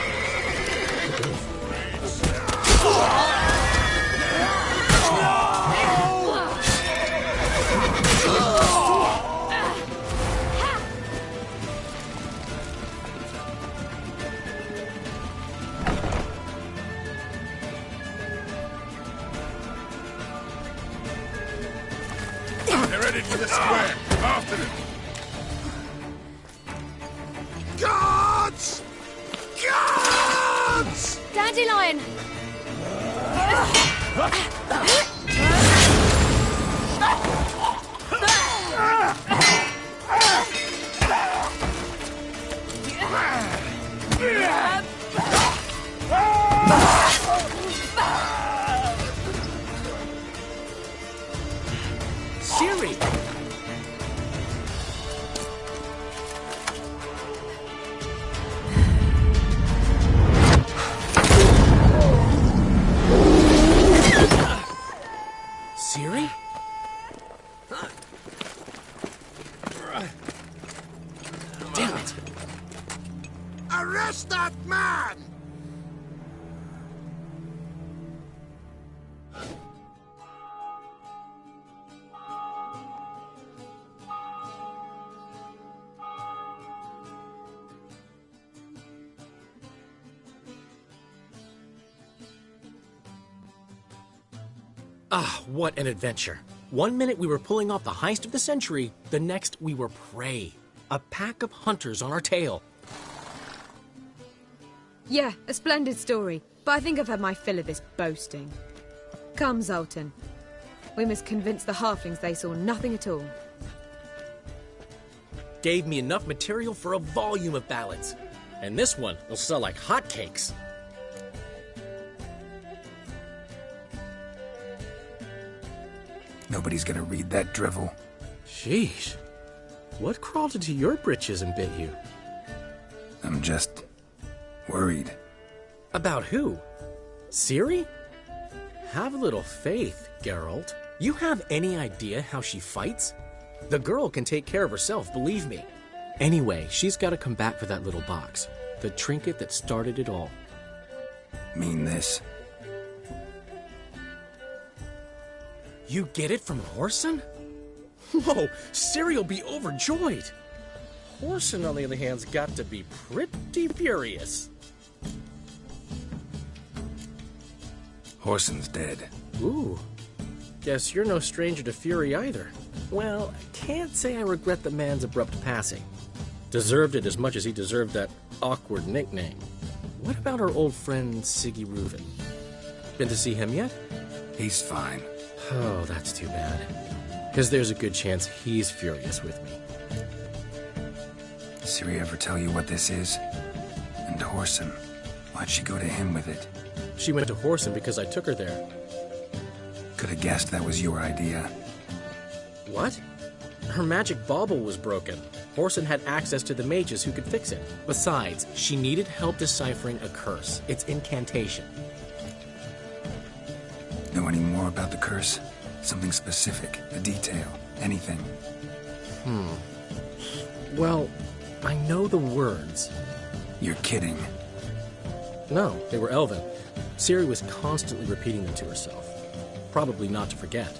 They're headed for the square! After them! Guards! Guards! Dandelion! Ciri! Ciri? Damn it! Arrest that man! Ah, what an adventure. 1 minute we were pulling off the heist of the century, the next we were prey. A pack of hunters on our tail. Yeah, a splendid story, but I think I've had my fill of this boasting. Come, Zoltan. We must convince the halflings they saw nothing at all. Gave me enough material for a volume of ballads. And this one will sell like hotcakes. Nobody's gonna read that drivel. Sheesh. What crawled into your britches and bit you? I'm just worried. About who? Ciri? Have a little faith, Geralt. You have any idea how she fights? The girl can take care of herself, believe me. Anyway, she's got to come back for that little box. The trinket that started it all. Mean this? You get it from Whoreson? Whoa, Ciri'll be overjoyed. Whoreson, on the other hand's got to be pretty furious. Whoreson's dead. Ooh. Guess you're no stranger to fury either. Well, I can't say I regret the man's abrupt passing. Deserved it as much as he deserved that awkward nickname. What about our old friend Siggy Reuven? Been to see him yet? He's fine. Oh, that's too bad. Because there's a good chance he's furious with me. Ciri ever tell you what this is? And Whoreson, why'd she go to him with it? She went to Whoreson because I took her there. Could have guessed that was your idea. What? Her magic bauble was broken. Whoreson had access to the mages who could fix it. Besides, she needed help deciphering a curse. Its incantation. Know any more about the curse? Something specific, a detail, anything? Well, I know the words. You're kidding. No, they were Elven. Ciri was constantly repeating them to herself. Probably not to forget.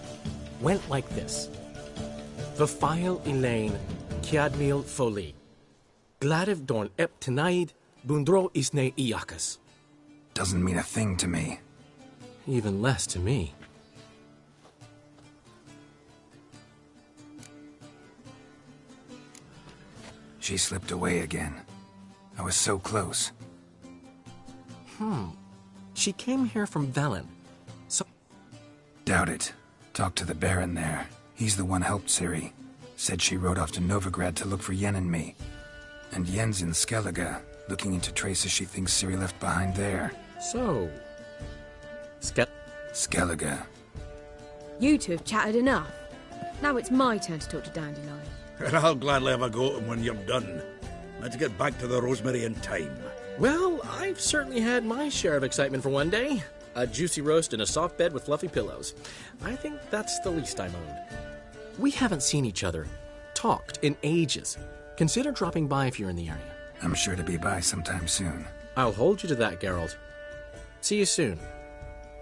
Went like this. Vafile Elaine, Kiadmil Foli. Gladiv Dorn Ep Tenaid, Bundro Isne Iakas. Doesn't mean a thing to me. Even less to me. She slipped away again. I was so close. She came here from Velen. So... Doubt it. Talked to the Baron there. He's the one helped Ciri. Said she rode off to Novigrad to look for Yen and me. And Yen's in Skellige, looking into traces she thinks Ciri left behind there. So... Skellige. You two have chatted enough. Now it's my turn to talk to Dandelion. And I'll gladly have a go at him when you're done. Let's get back to the Rosemary in time. Well, I've certainly had my share of excitement for one day. A juicy roast and a soft bed with fluffy pillows. I think that's the least I'm owed. We haven't seen each other, talked in ages. Consider dropping by if you're in the area. I'm sure to be by sometime soon. I'll hold you to that, Geralt. See you soon.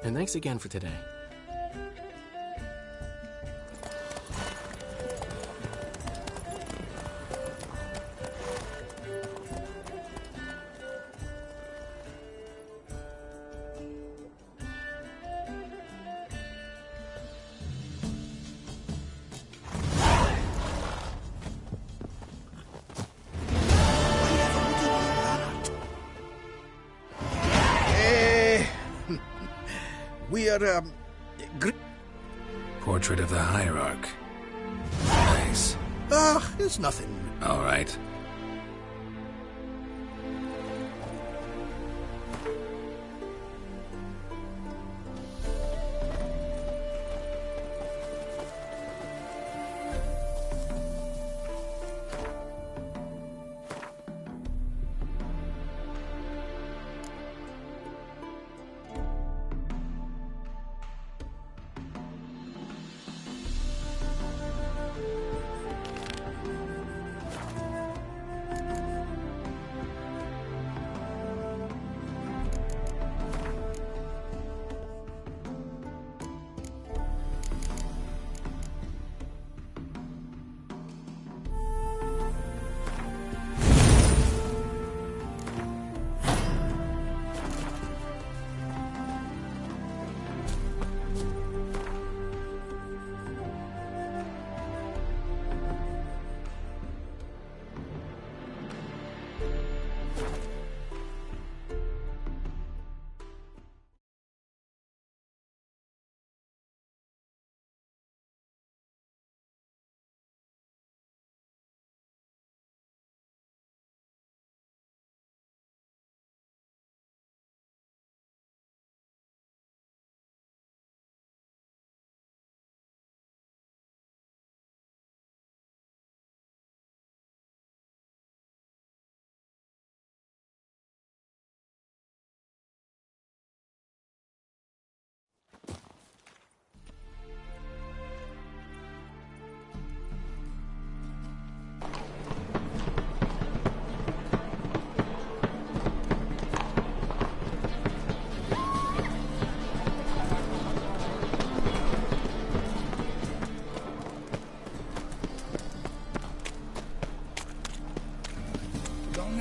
And thanks again for today. Portrait of the Hierarch. Nice. It's nothing. All right.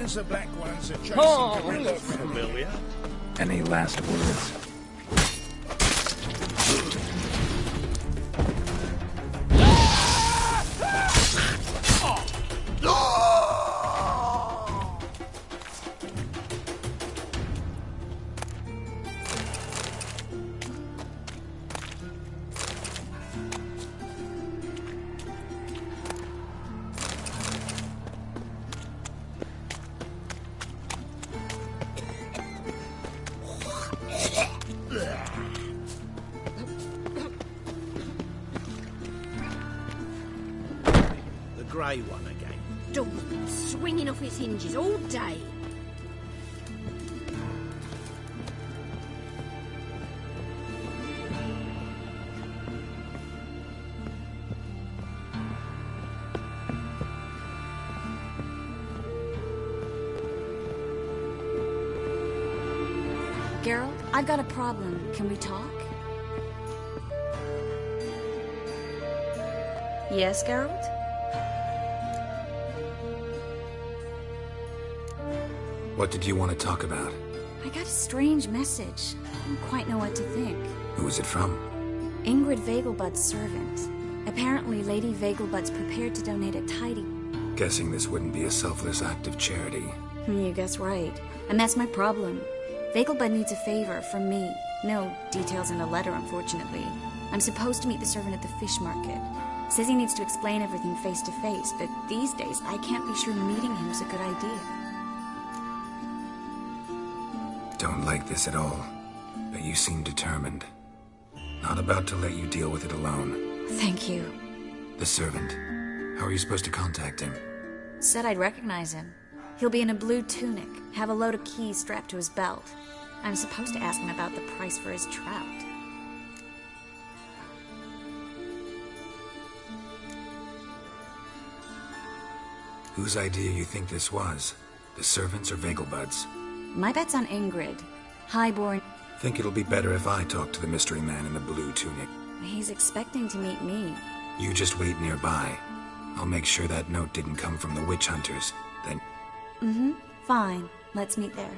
ones, the black ones, the chasing Oh, gorilla. Familiar? Any last words? The grey one again. Door's been swinging off its hinges all day. Geralt, I've got a problem. Can we talk? Yes, Geralt? What did you want to talk about? I got a strange message. I don't quite know what to think. Who was it from? Ingrid Vegelbud's servant. Apparently, Lady Vegelbud's prepared to donate a tidy. Guessing this wouldn't be a selfless act of charity. You guess right. And that's my problem. Vegelbud needs a favor from me. No details in the letter, unfortunately. I'm supposed to meet the servant at the fish market. Says he needs to explain everything face to face, but these days I can't be sure meeting him is a good idea. Don't like this at all, but you seem determined. Not about to let you deal with it alone. Thank you. The servant. How are you supposed to contact him? Said I'd recognize him. He'll be in a blue tunic, have a load of keys strapped to his belt. I'm supposed to ask him about the price for his trout. Whose idea you think this was? The servants or Vegelbud's? My bet's on Ingrid. Highborn. Think it'll be better if I talk to the mystery man in the blue tunic. He's expecting to meet me. You just wait nearby. I'll make sure that note didn't come from the witch hunters. Then... Mm-hmm. Fine. Let's meet there.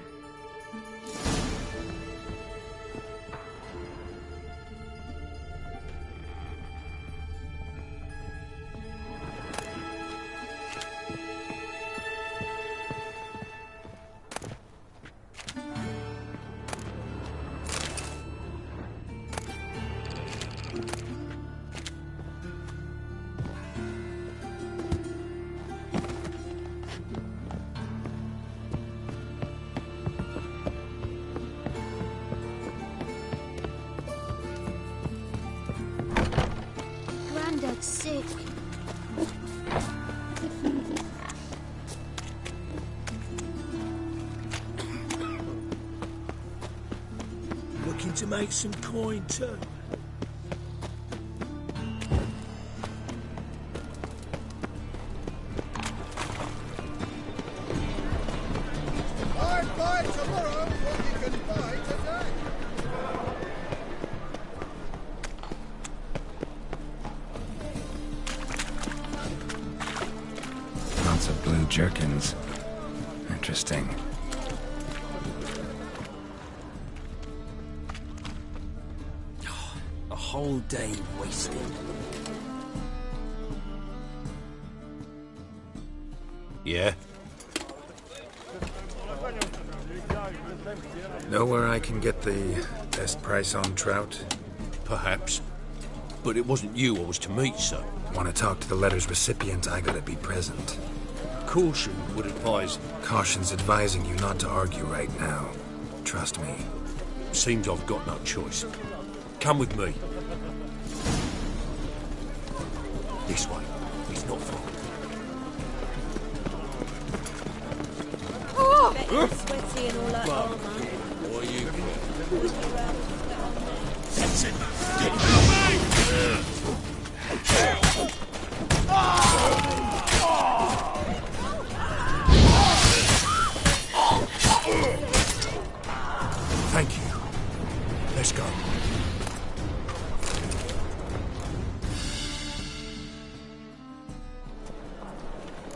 Grandad's sick. Looking to make some coin too. I'd buy tomorrow what you can buy today. Lots of blue jerkins. Interesting. A whole day wasted. Yeah? Know where I can get the best price on trout? Perhaps. But it wasn't you I was to meet, sir. Want to talk to the letter's recipient, I gotta be present. Caution would advise... Caution's advising you not to argue right now. Trust me. Seems I've got no choice. Come with me. This way. It's not far. Oh! Bet you're sweaty and all that Well, armour. Why you That's it. Thank you. Let's go.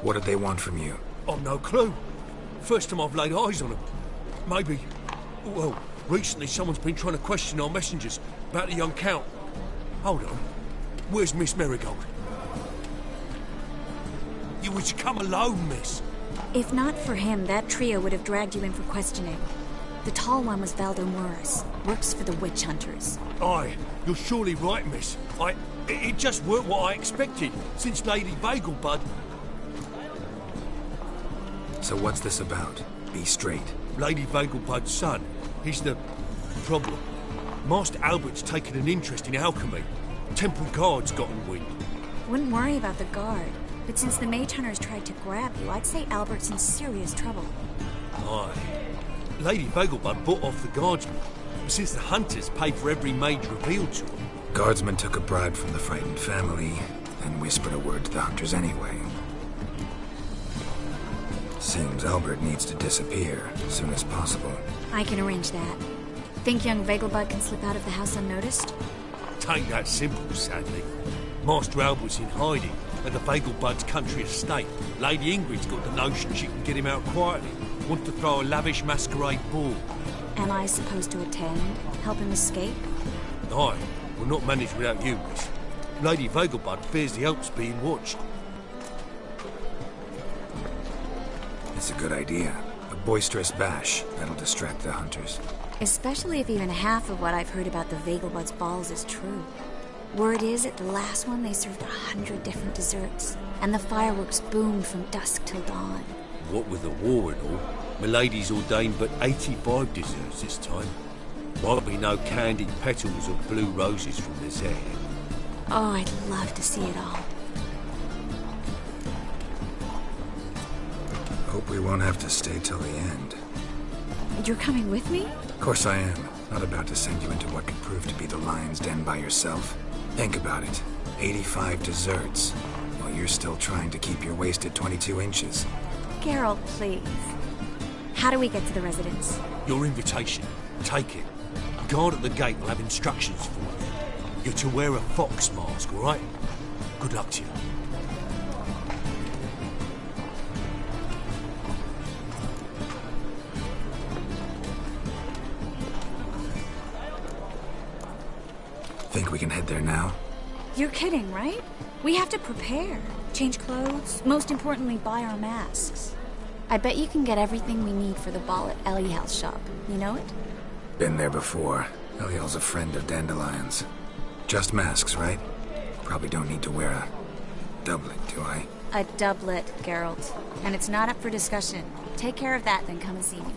What did they want from you? I've no clue. First time I've laid eyes on them. Maybe... Well, recently someone's been trying to question our messengers about the young Count. Hold on. Where's Miss Marigold? You was to come alone, miss. If not for him, that trio would have dragged you in for questioning. The tall one was Valdo Morris. Works for the witch hunters. Aye, you're surely right, miss. It just weren't what I expected, since Lady Vegelbud... So what's this about? Be straight. Lady Vegelbud's son. He's the problem. Master Albert's taken an interest in alchemy. Temple Guard's gotten wind. Wouldn't worry about the guard. But since the mage hunters tried to grab you, I'd say Albert's in serious trouble. Aye. Lady Vegelbud bought off the guardsmen. Since the hunters paid for every mage revealed to them. Guardsmen took a bribe from the frightened family and whispered a word to the hunters anyway. Seems Albert needs to disappear as soon as possible. I can arrange that. Think young Vegelbud can slip out of the house unnoticed? Tain't that simple, sadly. Master Albert's in hiding at the Vegelbud's country estate. Lady Ingrid's got the notion she can get him out quietly. Wants to throw a lavish masquerade ball. Am I supposed to attend? Help him escape? Aye, we'll not manage without you, miss. Lady Vegelbud fears the Alps being watched. It's a good idea. A boisterous bash that'll distract the hunters. Especially if even half of what I've heard about the Vegelbud's balls is true. Word is, at the last one they served 100 different desserts, and the fireworks boomed from dusk till dawn. What with the war and all, Milady's ordained but 85 desserts this time. Might be no candied petals or blue roses from the Zare. Oh, I'd love to see it all. Hope we won't have to stay till the end. You're coming with me? Of course I am. Not about to send you into what could prove to be the lion's den by yourself. Think about it. 85 desserts, while you're still trying to keep your waist at 22 inches. Geralt, please. How do we get to the residence? Your invitation. Take it. Guard at the gate will have instructions for you. You're to wear a fox mask, all right? Good luck to you. Think we can head there now? You're kidding, right? We have to prepare. Change clothes. Most importantly, buy our masks. I bet you can get everything we need for the ball at Eliel's shop. You know it? Been there before. Eliel's a friend of Dandelion's. Just masks, right? Probably don't need to wear a doublet, do I? A doublet, Geralt. And it's not up for discussion. Take care of that, then come and see me.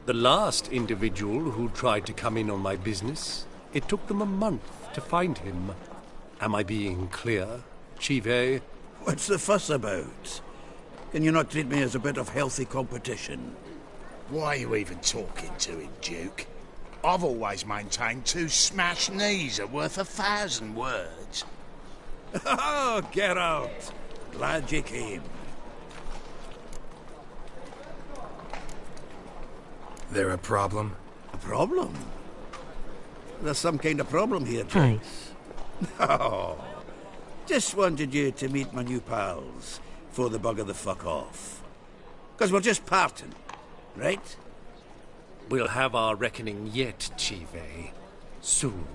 The last individual who tried to come in on my business, it took them a month to find him. Am I being clear, Chive? What's the fuss about? Can you not treat me as a bit of healthy competition? Why are you even talking to him, Duke? I've always maintained 2 smashed knees are worth 1,000 words. Oh, Geralt. Glad you came. There a problem? A problem? There's some kind of problem here, Jace. Oh, just wanted you to meet my new pals before they bugger the fuck off. Because we're just parting, right? We'll have our reckoning yet, Chive. Soon.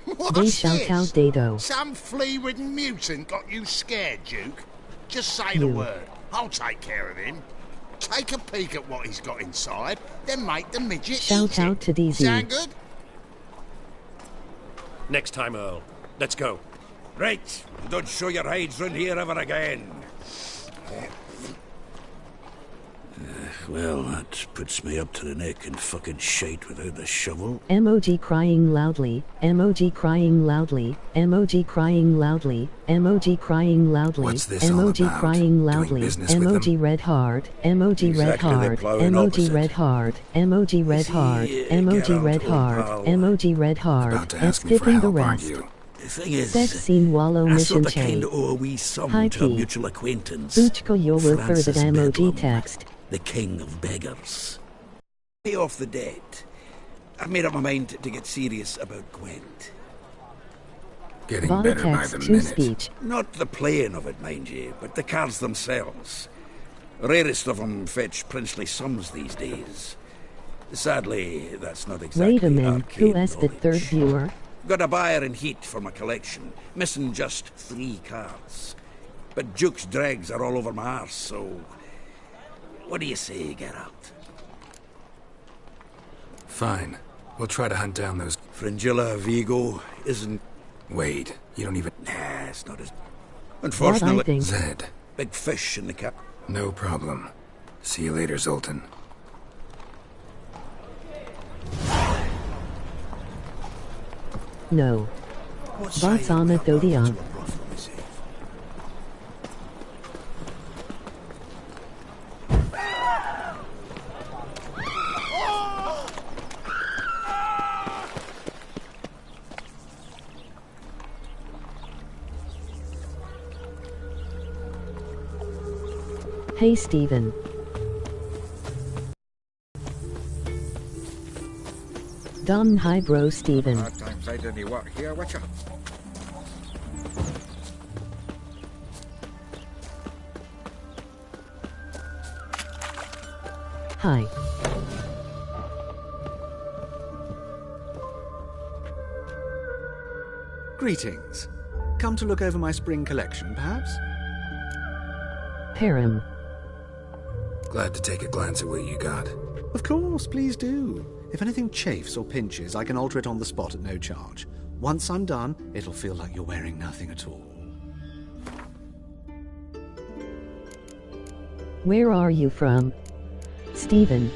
What's this? Some flea-ridden mutant got you scared, Duke? Just say the word. I'll take care of him. Take a peek at what he's got inside, then make the midget Shout out to DZ. Sound good? Next time, Earl. Let's go. Right. Don't show your hides round here ever again. Well, that puts me up to the neck in fucking shite without the shovel. Emoji crying loudly, emoji crying loudly, emoji crying loudly, emoji crying loudly, What's this all emoji about? crying loudly, Doing business with emoji them? red heart, emoji red Exactly the heart, plowing emoji opposite. red heart, emoji red heart, emoji Geralt, red old heart, pal. emoji red heart, About to and ask me for skipping the help, aren't rest. you? The thing is, Sex scene wallow I mission sort of kind chain. of owe a wee sum Hi to a P. mutual acquaintance. Buchko your will for Francis the emoji Bedlam, text. the king of beggars. Pay off the debt. I've made up my mind to get serious about Gwent. Getting better by Volitex the to minute. speech. Not the playing of it, mind you, but the cards themselves. Rarest of them fetch princely sums these days. Sadly, that's not exactly Rademan, arcane who is the knowledge. third viewer? Got a buyer in heat for my collection, missing just 3 cards. But Duke's dregs are all over my arse, so... What do you say, Geralt? Fine. We'll try to hunt down those... Fringilla Vigo isn't... Wait, you don't even... Nah, it's not as... What I Unfortunately... think. Zed. Big fish in the cap. No problem. See you later, Zoltan. No. Balsama Thodion. Hey Steven. Dom hi bro Steven. Hard times I did any work here, Witcher. Hi. Greetings. Come to look over my spring collection, perhaps? Param. Glad to take a glance at what you got. Of course, please do. If anything chafes or pinches, I can alter it on the spot at no charge. Once I'm done, it'll feel like you're wearing nothing at all. Where are you from? Steven.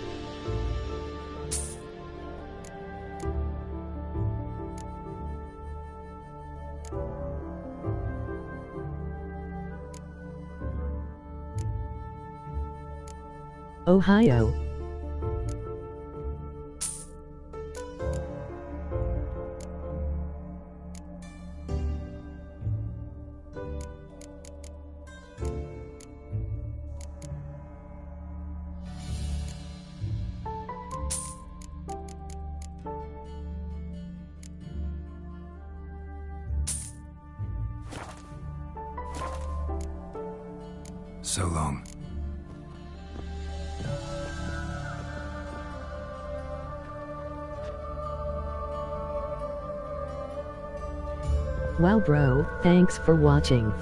Ohio. So long. Wow bro, thanks for watching.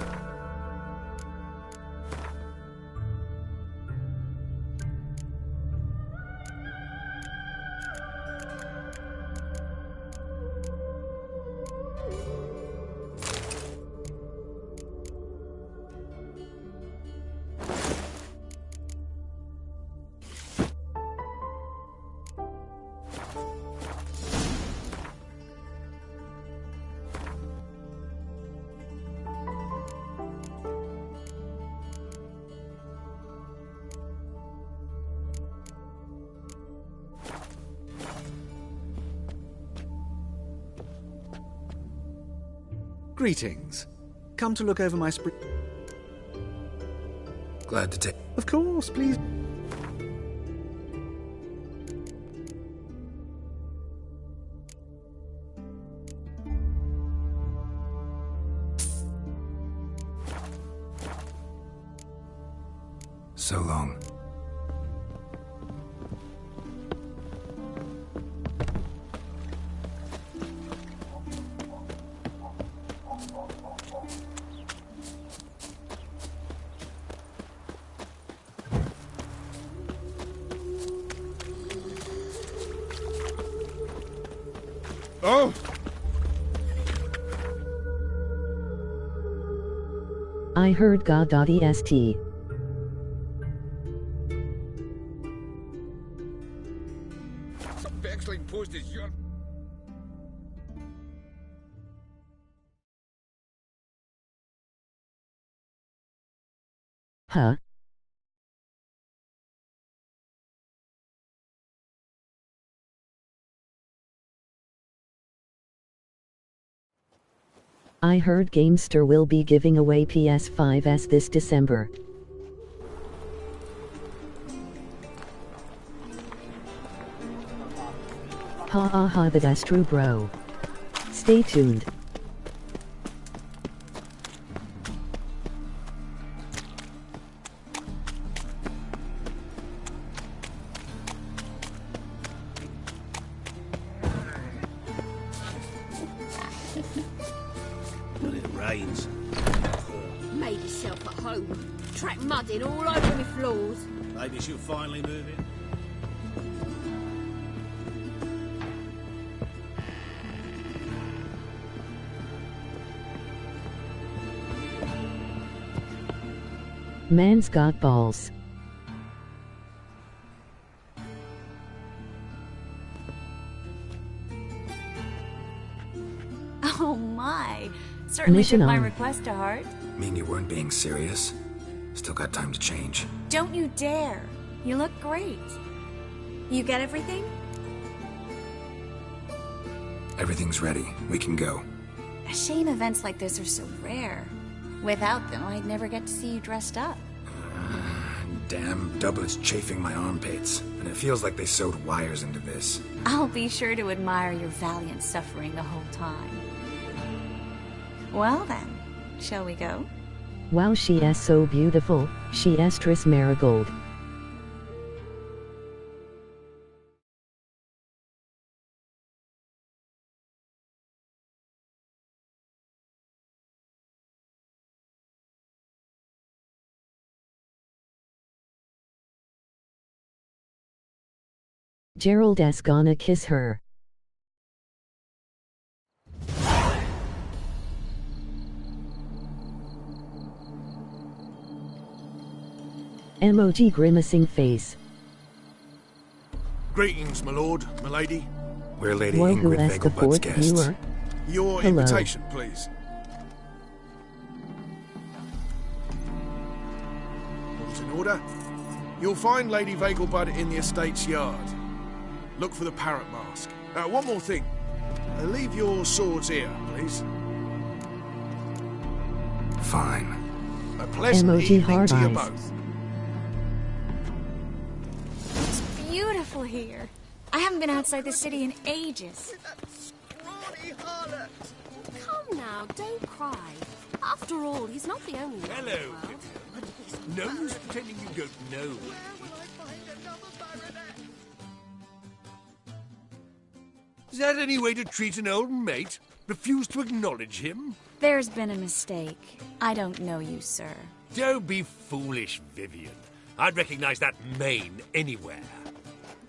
Greetings. Come to look over my spring... Glad to take... Of course, please... So long. Oh! I heard God.est. Wechseling Position. Huh? I heard Gamester will be giving away PS5s this December. Ha ha ha, that's true, bro. Stay tuned. When it rains. Made yourself at home. Track mudding all over me floors. Maybe she'll finally move in. Man's got balls. Oh my. Certainly Mission took my on. request to heart. Mean you weren't being serious? Still got time to change. Don't you dare. You look great. You get everything? Everything's ready. We can go. A shame events like this are so rare. Without them, I'd never get to see you dressed up. Damn doublets chafing my armpits, and it feels like they sewed wires into this. I'll be sure to admire your valiant suffering the whole time. Well then, shall we go? Wow, she is so beautiful. She is Tris Marigold. Gerald is gonna kiss her. Emoji grimacing face. Greetings, my lord, my lady. We're Lady Wogu Ingrid as the Vegelbud's fourth guests. viewer. Your Hello. invitation, please. All's in order. You'll find Lady Vegelbud in the estate's yard. Look for the parrot mask. One more thing. Leave your swords here, please. Fine. A pleasant Emoji evening hard to you eyes. both. It's beautiful here. I haven't been outside the city in ages. Come now, don't cry. After all, he's not the only one. Hello. No use pretending you don't know. Is that any way to treat an old mate? Refuse to acknowledge him? There's been a mistake. I don't know you, sir. Don't be foolish, Vivian. I'd recognize that mane anywhere.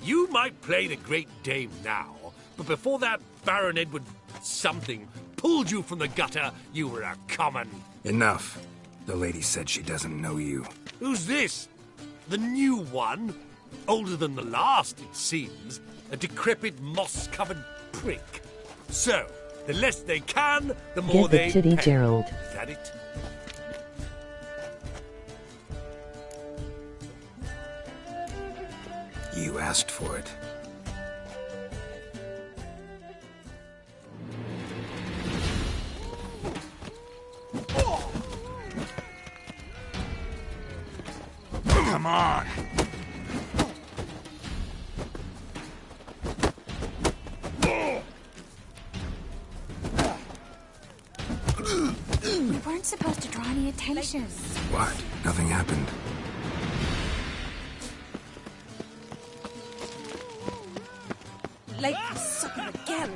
You might play the Great Dame now, but before that Baron Edward something pulled you from the gutter, you were a common. Enough. The lady said she doesn't know you. Who's this? The new one? Older than the last, it seems. A decrepit, moss-covered prick. So, the less they can, the more Get the they titty, pay. Gerald. Is that it? You asked for it. Come on. We weren't supposed to draw any attention. What? Nothing happened. Late for supper again.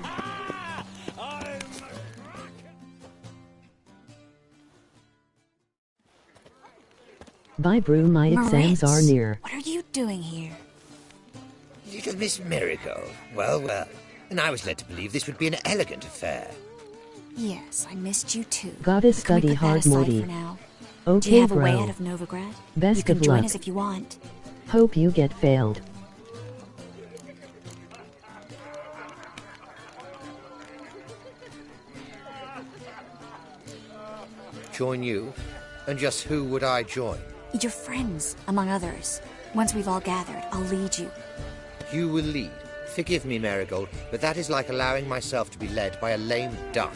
Bye, brew. My exams are Moritz, near. What are you doing here? Little Miss Marigold. Well, well. And I was led to believe this would be an elegant affair. Yes, I missed you too. Gotta Can we study put that hard, aside Morty. for now? Okay, Do you have a bro. way out of Novigrad? Best you can of join luck. us if you want. Hope you get failed. Join you? And just who would I join? Your friends, among others. Once we've all gathered, I'll lead you. You will lead. Forgive me, Marigold, but that is like allowing myself to be led by a lame duck.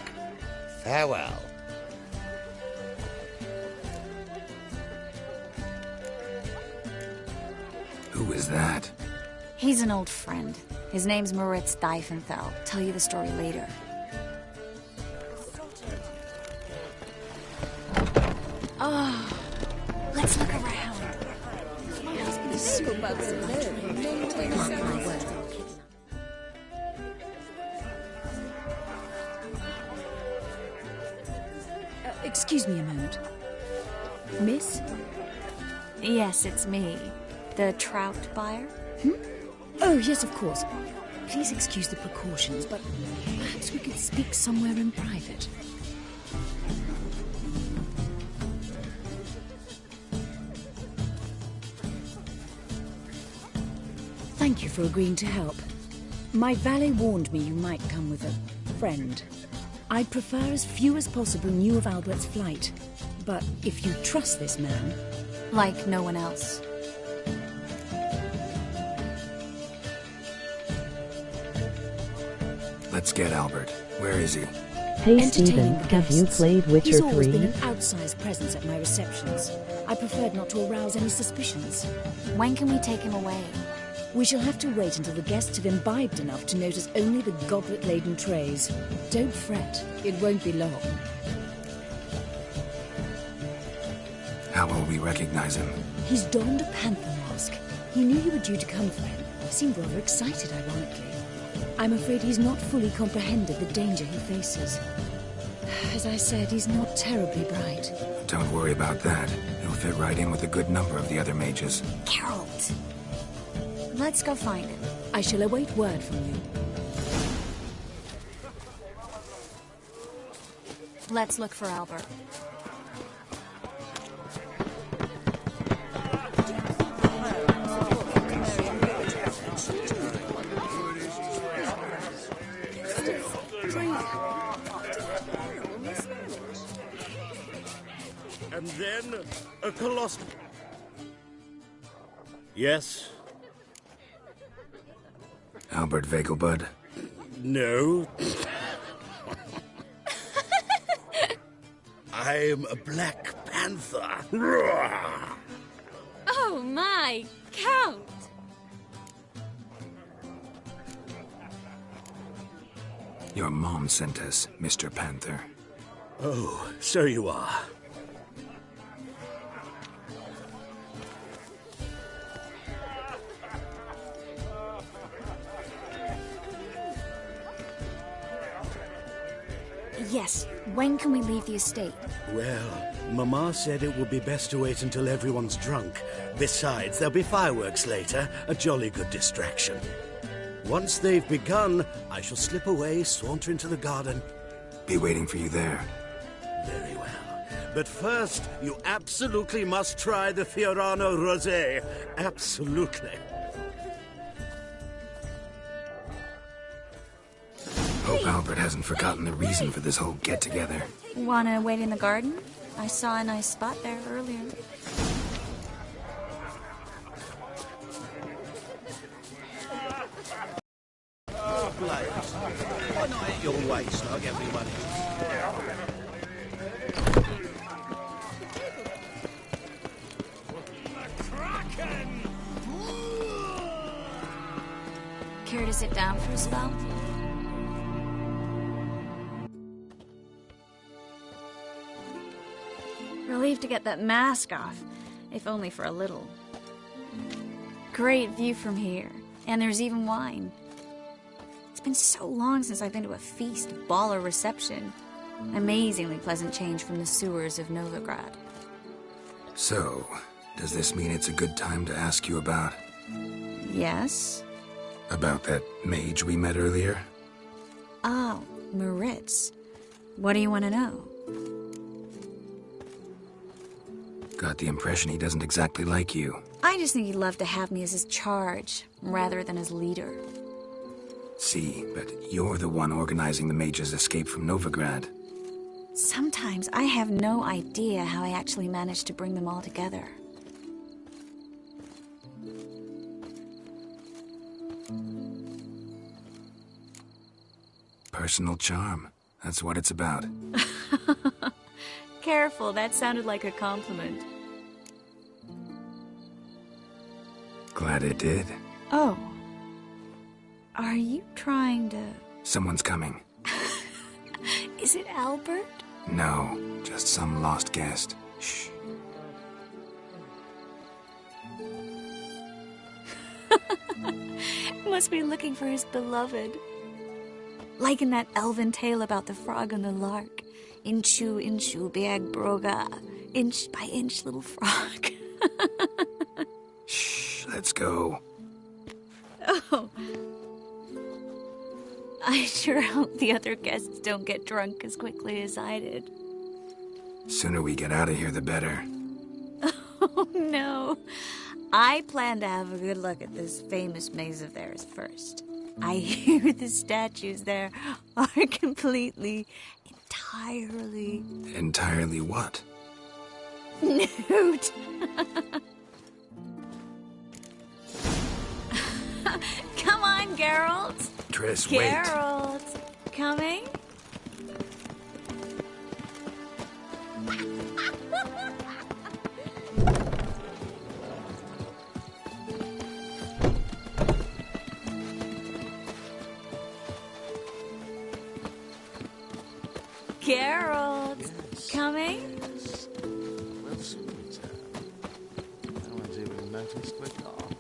Farewell. Who is that? He's an old friend. His name's Moritz Diefenthal. Tell you the story later. Oh, let's look around. Excuse me a moment. Miss? Yes, it's me. The trout buyer? Oh, yes, of course. Please excuse the precautions, but perhaps we could speak somewhere in private. Thank you for agreeing to help. My valet warned me you might come with a friend. I'd prefer as few as possible knew of Albert's flight. But if you trust this man... Like no one else. Let's get Albert. Where is he? Hey Stephen, have you played Witcher 3? He's always been an outsized presence at my receptions. I preferred not to arouse any suspicions. When can we take him away? We shall have to wait until the guests have imbibed enough to notice only the goblet-laden trays. Don't fret, it won't be long. How will we recognize him? He's donned a panther mask. He knew you were due to come for him. Seemed rather excited, ironically. I'm afraid he's not fully comprehended the danger he faces. As I said, he's not terribly bright. Don't worry about that. He'll fit right in with a good number of the other mages. Geralt! Let's go find him. I shall await word from you. Let's look for Albert. And then a colossal... Yes? Albert Vegelbud? No. I'm a Black Panther. Oh my, Count! Your mom sent us, Mr. Panther. Oh, so you are. Yes, when can we leave the estate? Well, Mama said it would be best to wait until everyone's drunk. Besides, there'll be fireworks later, a jolly good distraction. Once they've begun, I shall slip away, saunter into the garden. Be waiting for you there. Very well. But first, you absolutely must try the Fiorano Rosé. Absolutely. Hope Albert hasn't forgotten the reason for this whole get-together. Wanna wait in the garden? I saw a nice spot there earlier. Oh, Blades. Why not at your waist like everyone else? Care to sit down for a spell? Relieved to get that mask off, if only for a little. Great view from here, and there's even wine. It's been so long since I've been to a feast, ball, or reception. Amazingly pleasant change from the sewers of Novigrad. So, does this mean it's a good time to ask you about... Yes? About that mage we met earlier? Oh, Moritz. What do you want to know? Got the impression he doesn't exactly like you. I just think he'd love to have me as his charge, rather than his leader. See, but you're the one organizing the mage's escape from Novigrad. Sometimes I have no idea how I actually managed to bring them all together. Personal charm. That's what it's about. Careful, that sounded like a compliment. Glad it did. Oh. Are you trying to... Someone's coming. Is it Albert? No, just some lost guest. Shh. Must be looking for his beloved. Like in that elven tale about the frog and the lark. Inchu, biag broga. Inch by inch, little frog. Shh, let's go. Oh. I sure hope the other guests don't get drunk as quickly as I did. Sooner we get out of here, the better. Oh, no. I plan to have a good look at this famous maze of theirs first. I hear the statues there are completely, entirely... Entirely what? Nude. Come on, Geralt. Triss, wait. Geralt, coming? Geralt, coming? We'll soon return. No one's even noticed we're gone.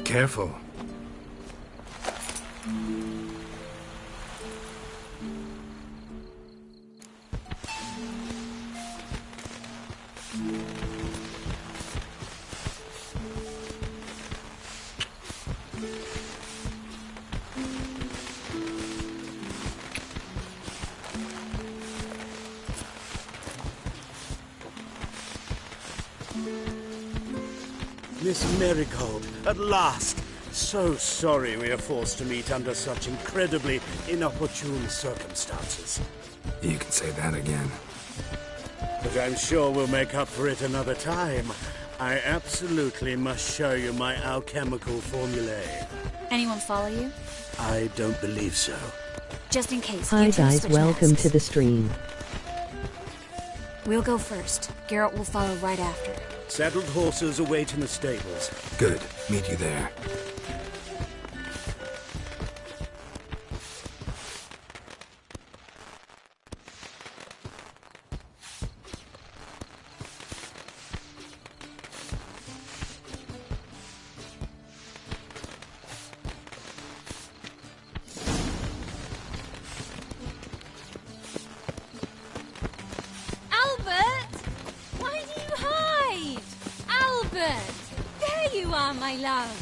Careful. Miss Marigold, at last! So sorry we are forced to meet under such incredibly inopportune circumstances. You can say that again. But I'm sure we'll make up for it another time. I absolutely must show you my alchemical formulae. Anyone follow you? I don't believe so. Just in case. Hi you two guys, switch welcome masks. to the stream. We'll go first. Geralt will follow right after. Saddled horses await in the stables. Good. Meet you there. Albert! Why do you hide? Albert! There you are, my love.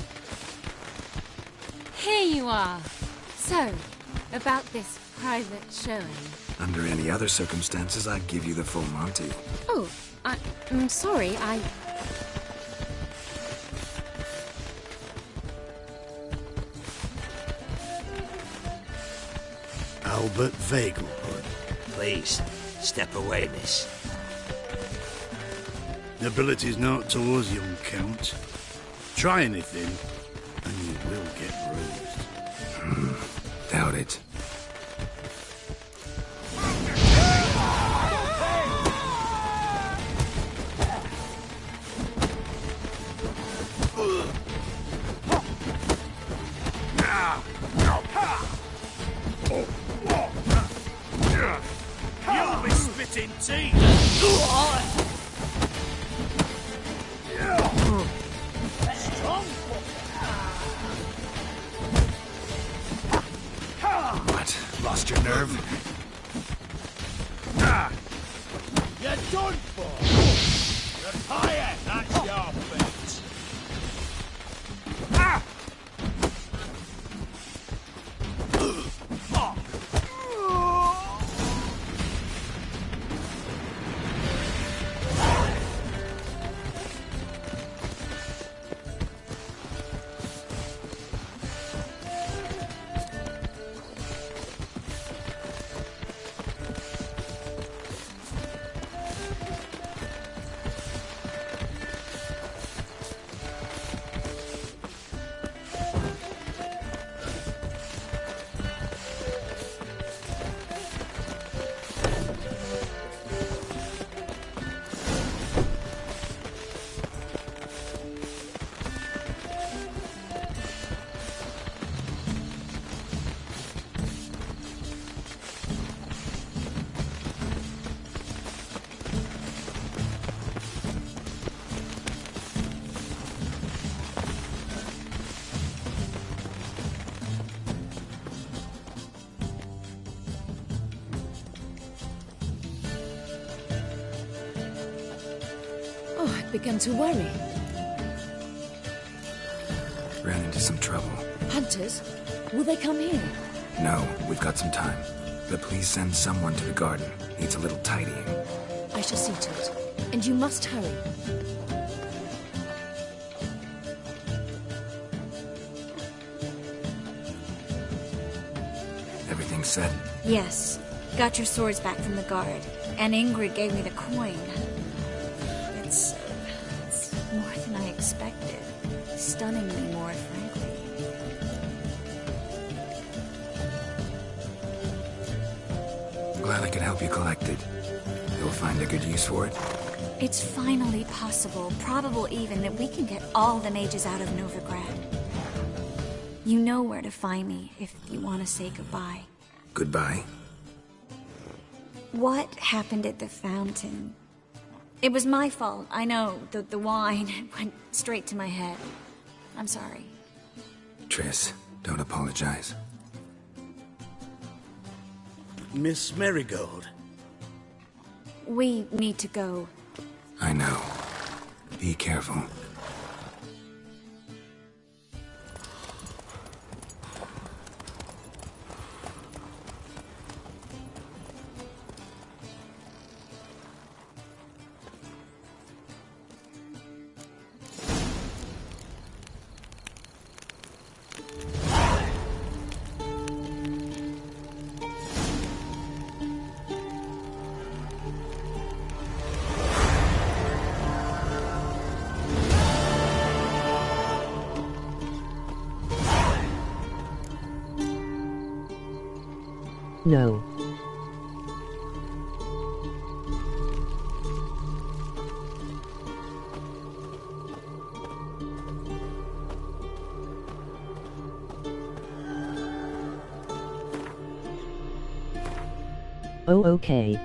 Here you are. So, about this private showing. Under any other circumstances, I'd give you the full Monty. Oh, I'm sorry, Albert Vegelbud. Please, step away, miss. Nobility's not towards young Count. Try anything, and you will get bruised. Doubt it. You'll be spitting teeth! What? Lost your nerve? You're done for! You're tired, that's your fate! Ah! begun to worry. Ran into some trouble. Hunters? Will they come here? No, we've got some time. But please send someone to the garden. Needs a little tidying. I shall see to it. And you must hurry. Everything set? Yes. Got your swords back from the guard. And Ingrid gave me the coin. It's more than I expected. Stunningly more, frankly. Glad I could help you collect it. You'll find a good use for it? It's finally possible, probable even, that we can get all the mages out of Novigrad. You know where to find me if you want to say goodbye. Goodbye? What happened at the fountain? It was my fault, I know. The wine went straight to my head. I'm sorry. Triss, don't apologize. Miss Marigold. We need to go. I know. Be careful. No. Oh, okay.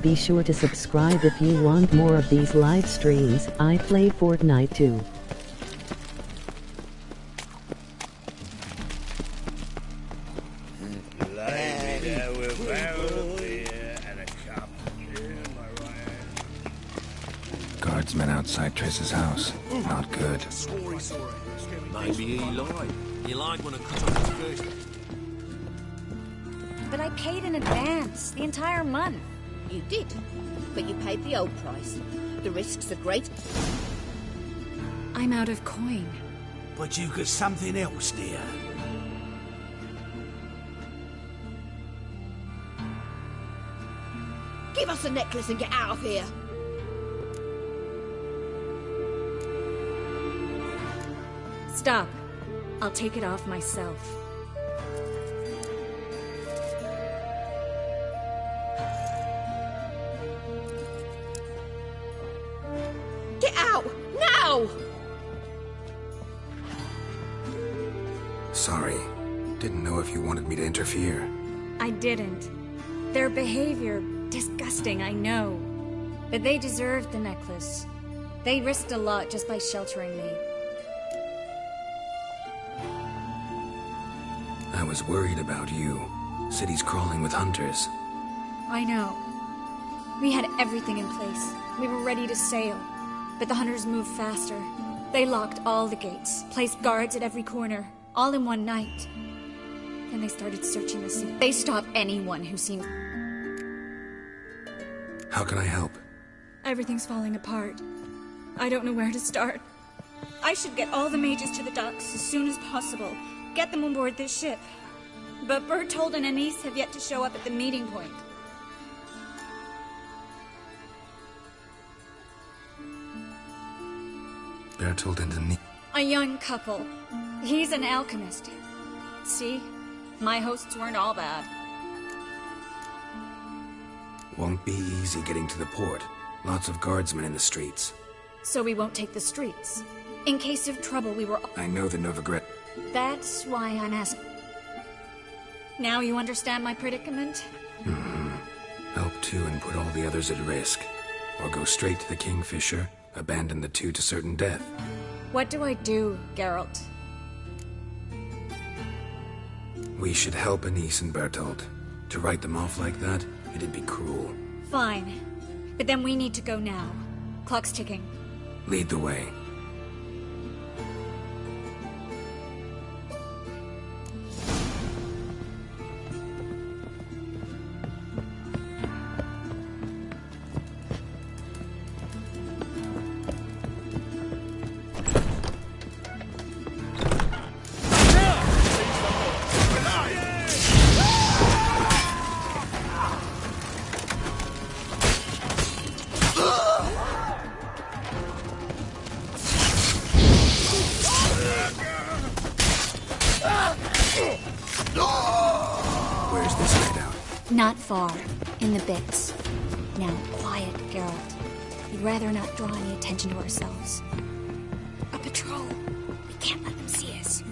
Be sure to subscribe if you want more of these live streams. I play Fortnite too. Guardsmen outside Triss's house. Not good. Maybe he lied. He lied when I cut off his first. But I paid in advance, the entire month. You did, but you paid the old price. The risks are great. I'm out of coin. But you got something else, dear. Give us a necklace and get out of here. Stop. I'll take it off myself. Get out! Now! Sorry. Didn't know if you wanted me to interfere. I didn't. Their behavior, disgusting, I know. But they deserved the necklace. They risked a lot just by sheltering me. I was worried about you. City's crawling with hunters. I know. We had everything in place. We were ready to sail. But the hunters moved faster. They locked all the gates, placed guards at every corner, all in one night. Then they started searching the sea. They stopped anyone who seemed... How can I help? Everything's falling apart. I don't know where to start. I should get all the mages to the docks as soon as possible. Get them on board this ship. But Bertold and Anise have yet to show up at the meeting point. Bertold and Anise. A young couple. He's an alchemist. See? My hosts weren't all bad. Won't be easy getting to the port. Lots of guardsmen in the streets. So we won't take the streets. In case of trouble, we were... I know the Novigrad. That's why I'm asking. Now you understand my predicament? Help two and put all the others at risk. Or go straight to the Kingfisher, abandon the two to certain death. What do I do, Geralt? We should help Anise and Bertold. To write them off like that, it'd be cruel. Fine. But then we need to go now. Clock's ticking. Lead the way. Where's this hideout? Not far. In the bits. Now, quiet, Geralt. We'd rather not draw any attention to ourselves. A patrol. We can't let them see us.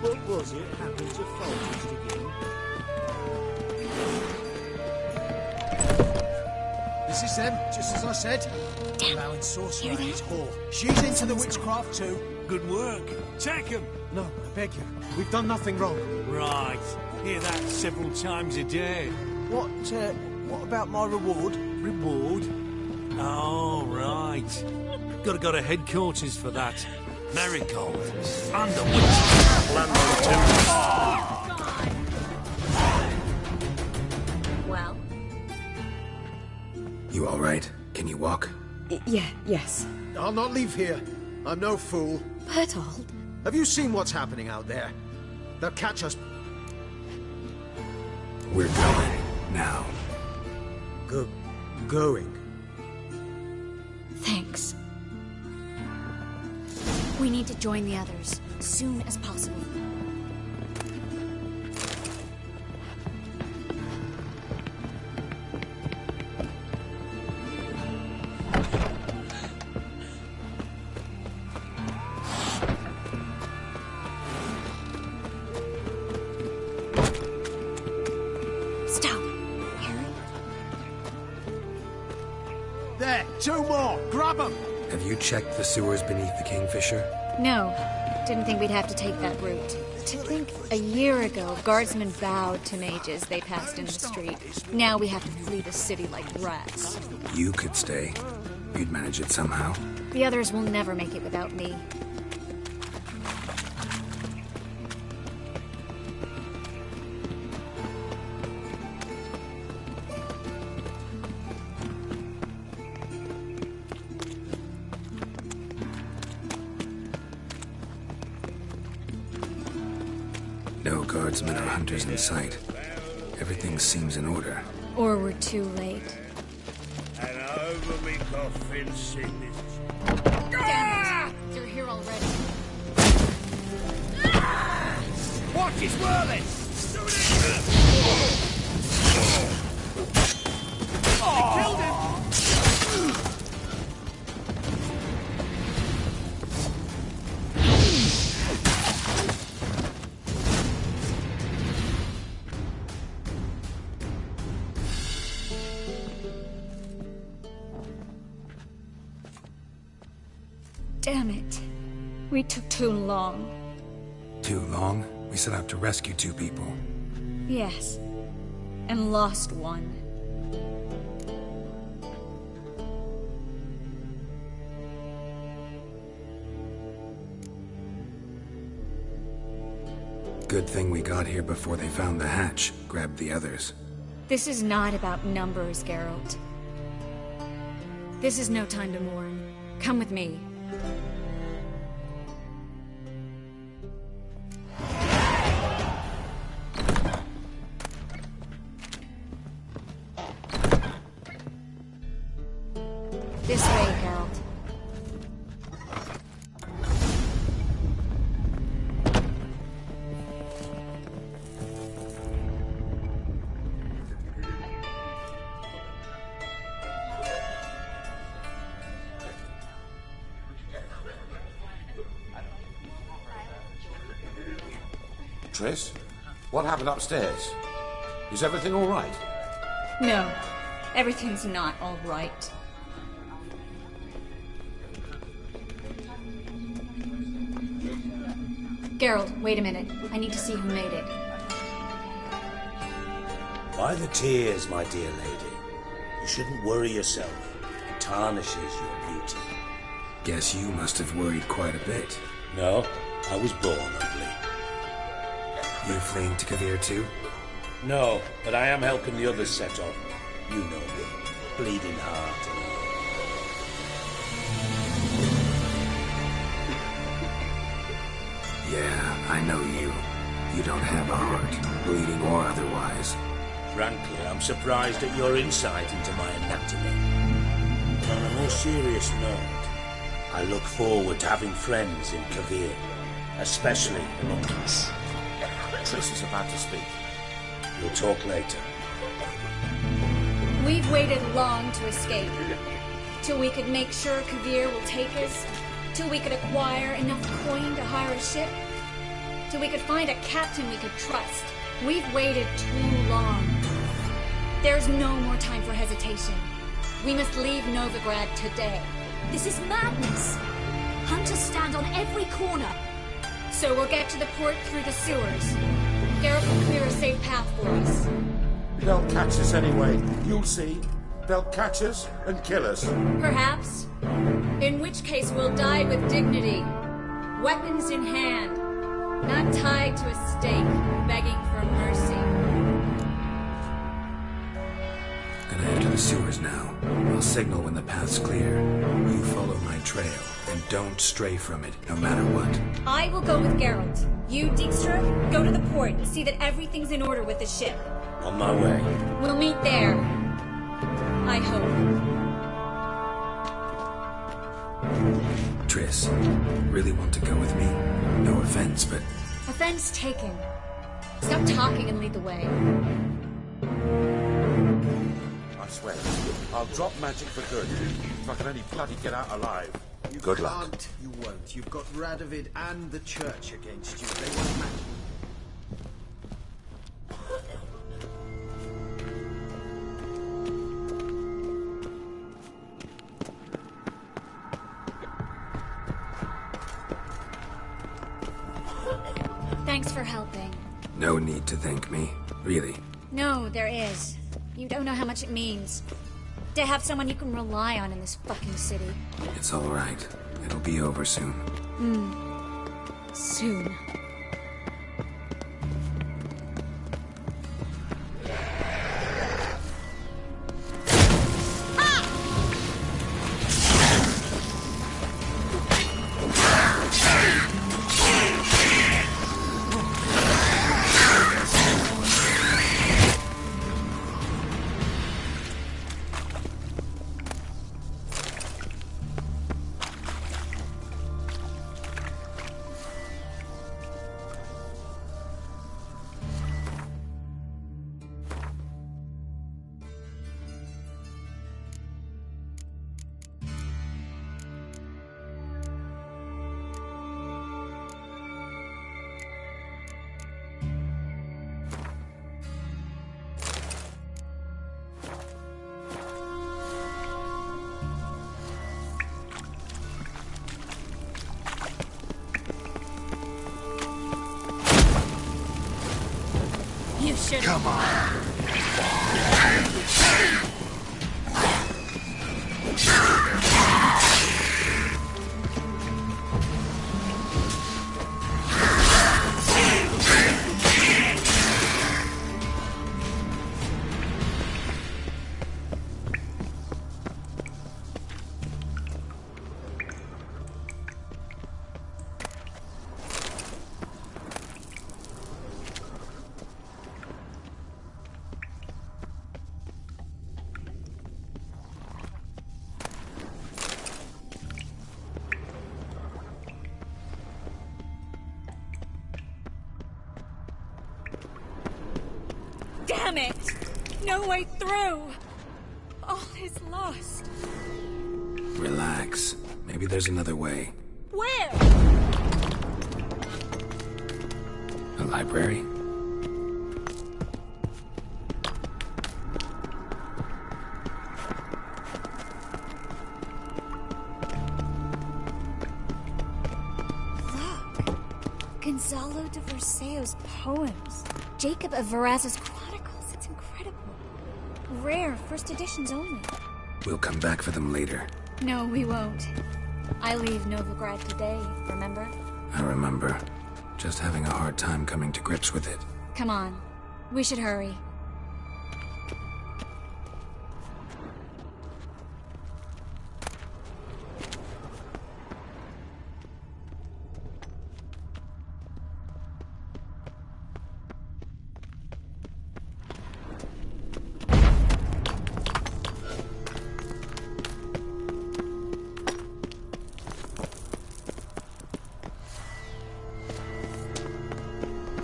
What was it happened to Foltest again? This is them, just as I said. Allowing sorcerer and his whore. She's into the witchcraft too. Good work. Take him. No, I beg you. We've done nothing wrong. Right. Hear that several times a day. What about my reward? Reward? Oh, right. Gotta go to headquarters for that. Marigold. Under Well? You all right? Can you walk? Yes. I'll not leave here. I'm no fool. Bertold? Have you seen what's happening out there? They'll catch us. We're going. Now. Going? Thanks. We need to join the others, as soon as possible. Stop. Harry? There, two more. Grab them. Have you checked the sewers beneath the Kingfisher? No. Didn't think we'd have to take that route. To think a year ago, guardsmen bowed to mages they passed in the street. Now we have to flee the city like rats. You could stay. You'd manage it somehow. The others will never make it without me. No guardsmen or hunters in sight. Everything seems in order. Or we're too late. And over me coffin sing this. Damn it! They're here already. Watch his whirling! They killed him! Damn it. We took too long. Too long? We set out to rescue 2 people. Yes. And lost one. Good thing we got here before they found the hatch, grabbed the others. This is not about numbers, Geralt. This is no time to mourn. Come with me. This way, Geralt. Triss, what happened upstairs? Is everything all right? No, everything's not all right. Geralt, wait a minute. I need to see who made it. By the tears, my dear lady. You shouldn't worry yourself. It tarnishes your beauty. Guess you must have worried quite a bit. No, I was born ugly. You fleeing to Kovir too? No, but I am helping the others set off. You know me. Bleeding heart. Yeah, I know you. You don't have a heart, bleeding or otherwise. Frankly, I'm surprised at your insight into my anatomy. But on a more serious note, I look forward to having friends in Kovir, especially among us. Triss is about to speak. We'll talk later. We've waited long to escape. Till we could make sure Kovir will take us. Till we could acquire enough coin to hire a ship. Till we could find a captain we could trust. We've waited too long. There's no more time for hesitation. We must leave Novigrad today. This is madness. Hunters stand on every corner. So we'll get to the port through the sewers. Geralt will clear a safe path for us. They'll catch us anyway. You'll see. They'll catch us and kill us. Perhaps. In which case we'll die with dignity. Weapons in hand. Not tied to a stake, begging for mercy. Gonna enter the sewers now. I'll signal when the path's clear. You follow my trail, and don't stray from it, no matter what. I will go with Geralt. You, Dijkstra, go to the port and see that everything's in order with the ship. On my way. We'll meet there. I hope. Triss, really want to go with me? No offense, but... Offense taken. Stop talking and lead the way. I swear, I'll drop magic for good if I can only bloody get out alive. You Good can't, luck. You won't. You've got Radovid and the church against you. They won't match. Thanks for helping. No need to thank me, really. No, there is. You don't know how much it means. To have someone you can rely on in this fucking city. It's all right. It'll be over soon. Soon. should. Come on. Damn it! No way through! All is lost. Relax. Maybe there's another way. Where? A library? Gonzalo de Verseo's poems. Jacob of Verraz's Chronicles. It's incredible. Rare, first editions only. We'll come back for them later. No, we won't. I leave Novigrad today, remember? I remember. Just having a hard time coming to grips with it. Come on. We should hurry.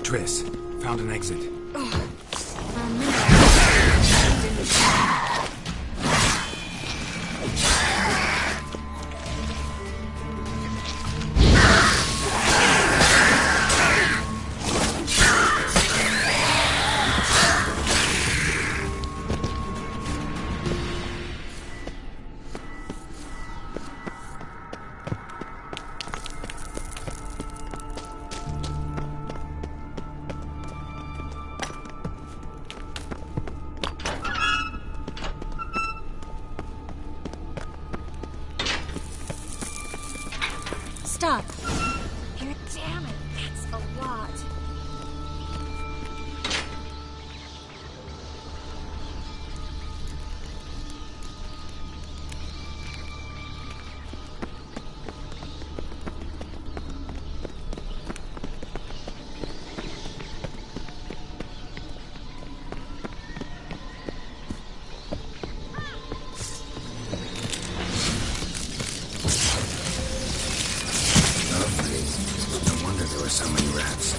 Triss, found an exit. Stop. Here, damn it. That's a lot. So many rats.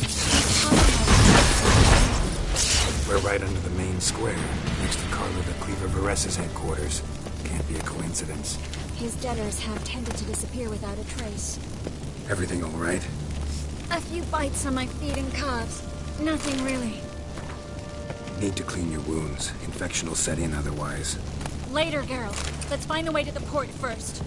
We're right under the main square, next to Carlo the Cleaver Veressa's headquarters. Can't be a coincidence. His debtors have tended to disappear without a trace. Everything all right? A few bites on my feet and calves. Nothing really. Need to clean your wounds. Infection will set in otherwise. Later, Geralt. Let's find the way to the port first.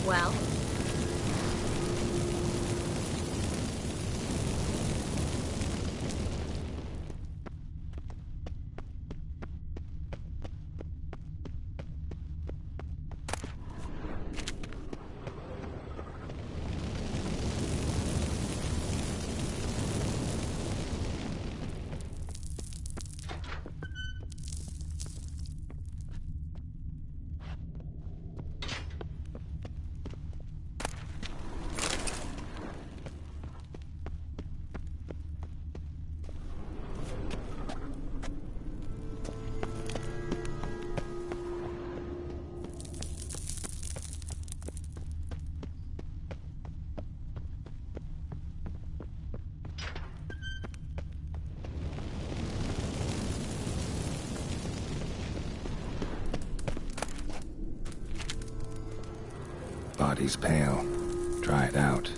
Well? body's pale, dried out.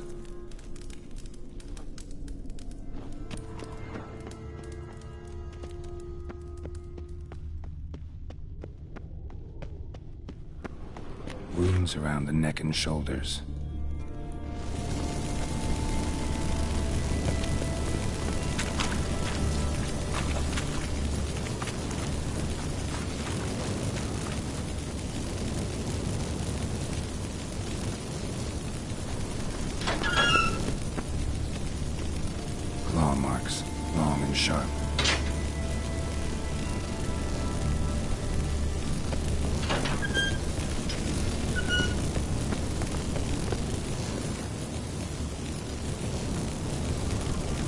Wounds around the neck and shoulders. Claw marks, long and sharp.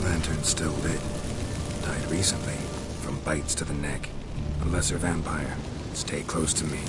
Lantern still lit. Died recently, from bites to the neck. A lesser vampire. Stay close to me.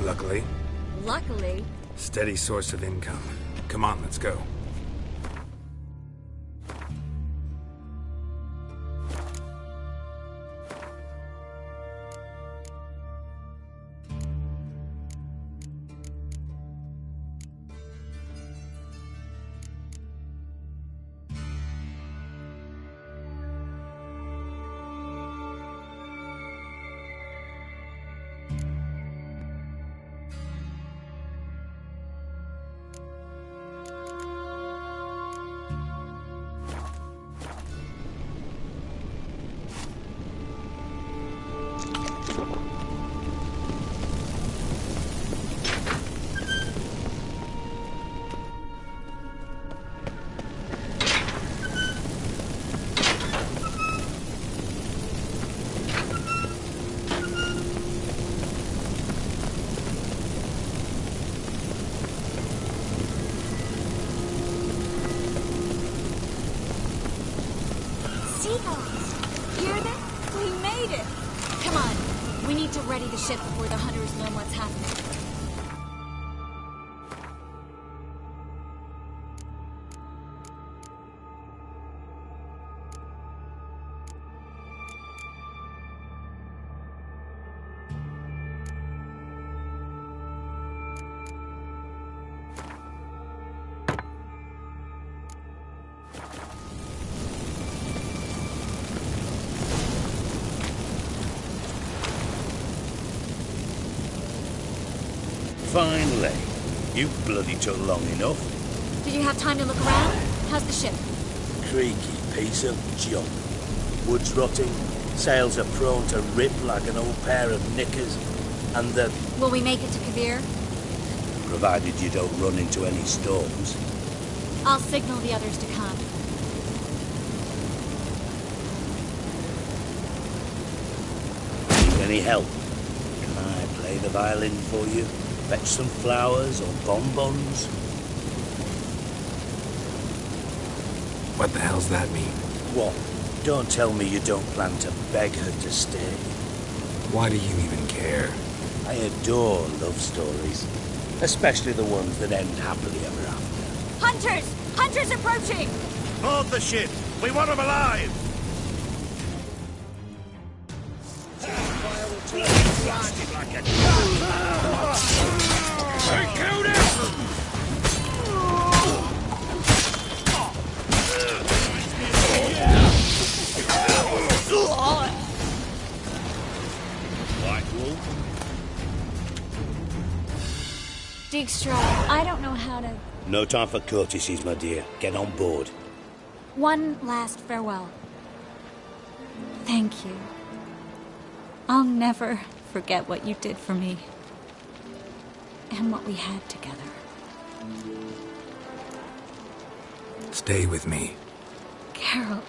Luckily. Luckily. Steady source of income. Come on, let's go. Hear that? We made it! Come on, we need to ready the ship before the hunters learn what's happening. Finally. You bloody took long enough. Did you have time to look around? How's the ship? Creaky piece of junk. Wood's rotting, sails are prone to rip like an old pair of knickers, and the... Will we make it to Kavir? Provided you don't run into any storms. I'll signal the others to come. Need any help? Can I play the violin for you? Fetch some flowers or bonbons? What the hell's that mean? What? Don't tell me you don't plan to beg her to stay. Why do you even care? I adore love stories. Especially the ones that end happily ever after. Hunters! Hunters approaching! Board the ship! We want them alive! They killed him! White Wolf? Dijkstra, I don't know how to... No time for courtesies, my dear. Get on board. One last farewell. Thank you. I'll never forget what you did for me. And what we had together. Stay with me. Geralt,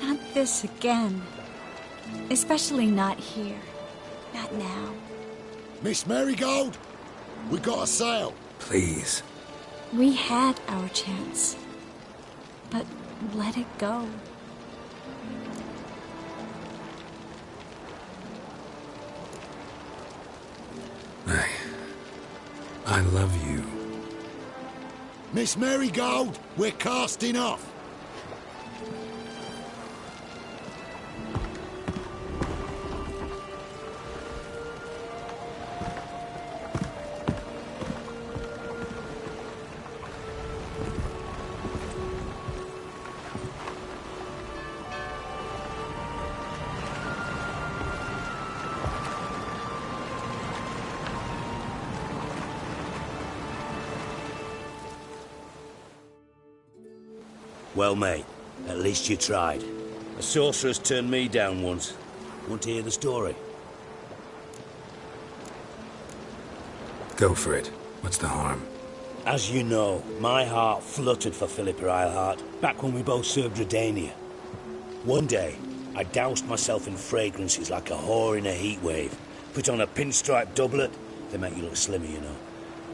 not this again. Especially not here. Not now. Miss Marigold, we got a sail. Please. We had our chance. But let it go. I love you. Miss Marigold, we're casting off. Well, mate, at least you tried. A sorceress turned me down once. Want to hear the story? Go for it. What's the harm? As you know, my heart fluttered for Philippa Eilhart back when we both served Redania. One day, I doused myself in fragrances like a whore in a heat wave. Put on a pinstripe doublet, they make you look slimmer, you know.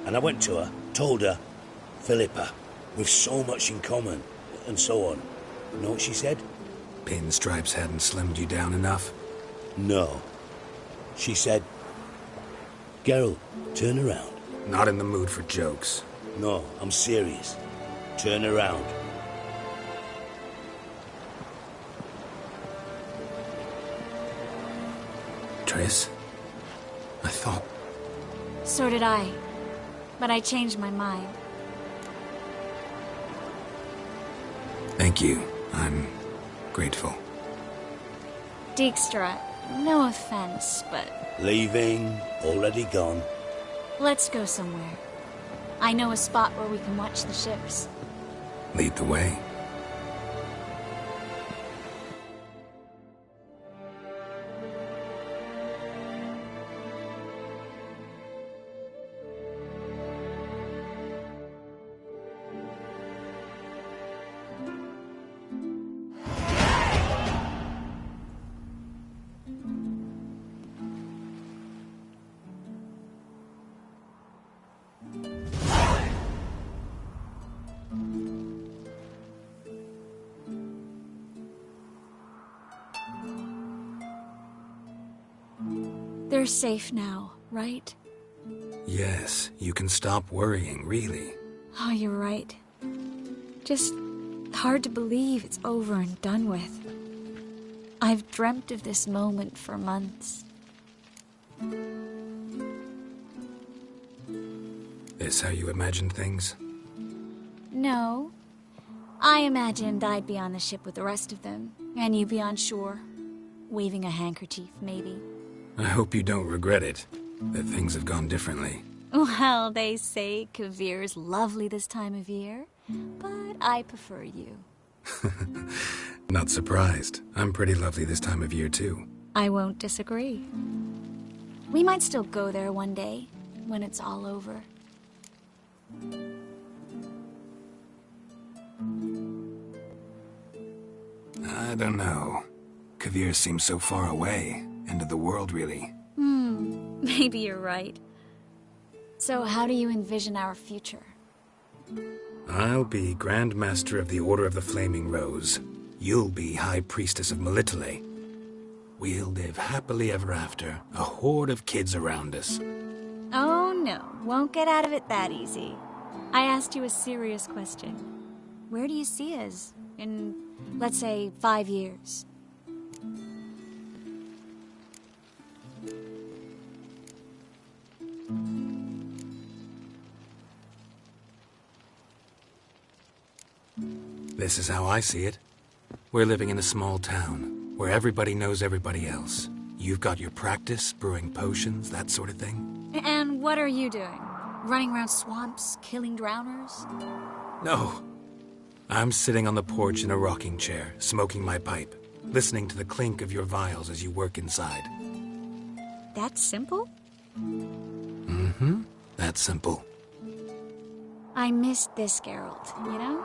And I went to her, told her, Philippa, we've so much in common, and so on. You know what she said? Pinstripes hadn't slimmed you down enough? No. She said, Geralt, turn around. Not in the mood for jokes. No, I'm serious. Turn around. Triss? I thought... So did I. But I changed my mind. Thank you. I'm grateful. Dijkstra, no offense, but... Leaving, already gone. Let's go somewhere. I know a spot where we can watch the ships. Lead the way. They're safe now, right? Yes, you can stop worrying, really. Oh, you're right. Just hard to believe it's over and done with. I've dreamt of this moment for months. Is how you imagined things? No. I imagined I'd be on the ship with the rest of them, and you'd be on shore, waving a handkerchief, maybe. I hope you don't regret it, that things have gone differently. Well, they say Kavir's lovely this time of year, but I prefer you. Not surprised. I'm pretty lovely this time of year, too. I won't disagree. We might still go there one day, when it's all over. I don't know. Kavir seems so far away. End of the world, really. Maybe you're right. So how do you envision our future? I'll be Grand Master of the Order of the Flaming Rose. You'll be High Priestess of Melitele. We'll live happily ever after, a horde of kids around us. Oh no, won't get out of it that easy. I asked you a serious question. Where do you see us in, let's say, 5 years? This is how I see it. We're living in a small town, where everybody knows everybody else. You've got your practice, brewing potions, that sort of thing. And what are you doing? Running around swamps, killing drowners? No. I'm sitting on the porch in a rocking chair, smoking my pipe, listening to the clink of your vials as you work inside. That simple? Mm-hmm. That's simple. I missed this Geralt, you know?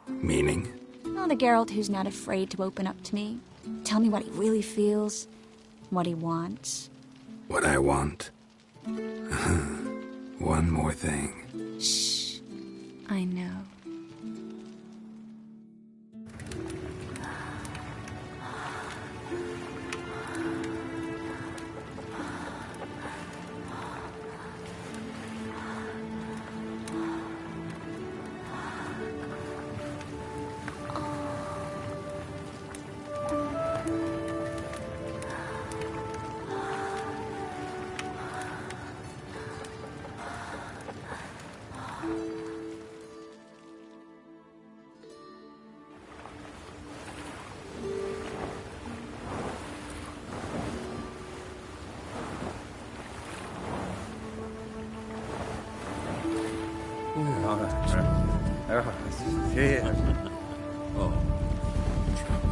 Meaning? Oh, the Geralt who's not afraid to open up to me. Tell me what he really feels, what he wants. What I want. One more thing. Shh. I know.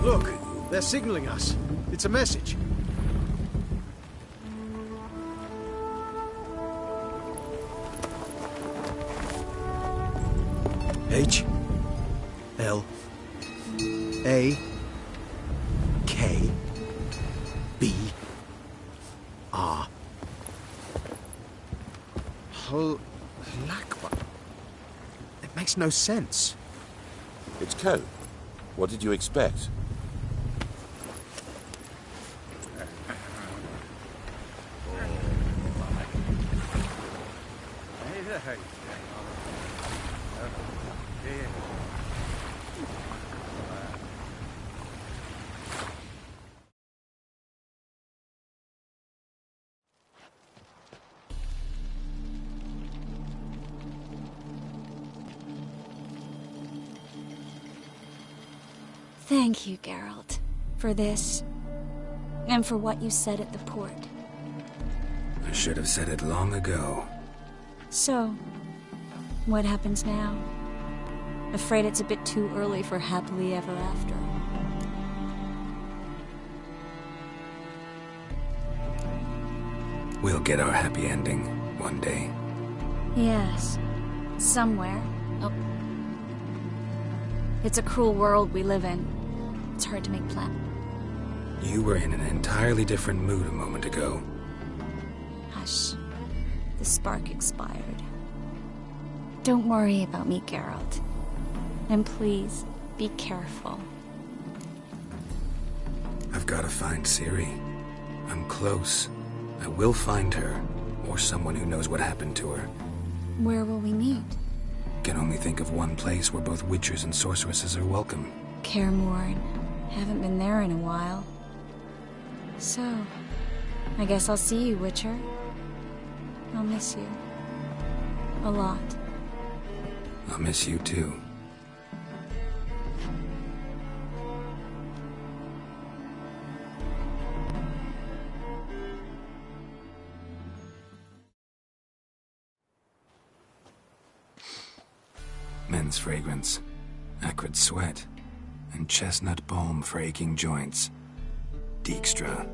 Look, they're signaling us. It's a message. H L A K B R Hlakbar. It makes no sense. It's code. What did you expect? Thank you, Geralt, for this, and for what you said at the port. I should have said it long ago. So, what happens now? Afraid it's a bit too early for happily ever after. We'll get our happy ending one day. Yes, somewhere. Oh. It's a cruel world we live in. It's hard to make plans. You were in an entirely different mood a moment ago. Hush. The spark expired. Don't worry about me, Geralt. And please, be careful. I've got to find Ciri. I'm close. I will find her, or someone who knows what happened to her. Where will we meet? Can only think of one place where both witchers and sorceresses are welcome. Kaer Morhen. Haven't been there in a while. So, I guess I'll see you, Witcher. I'll miss you. A lot. I'll miss you too. men's fragrance, acrid sweat, and chestnut balm for aching joints. Dijkstra.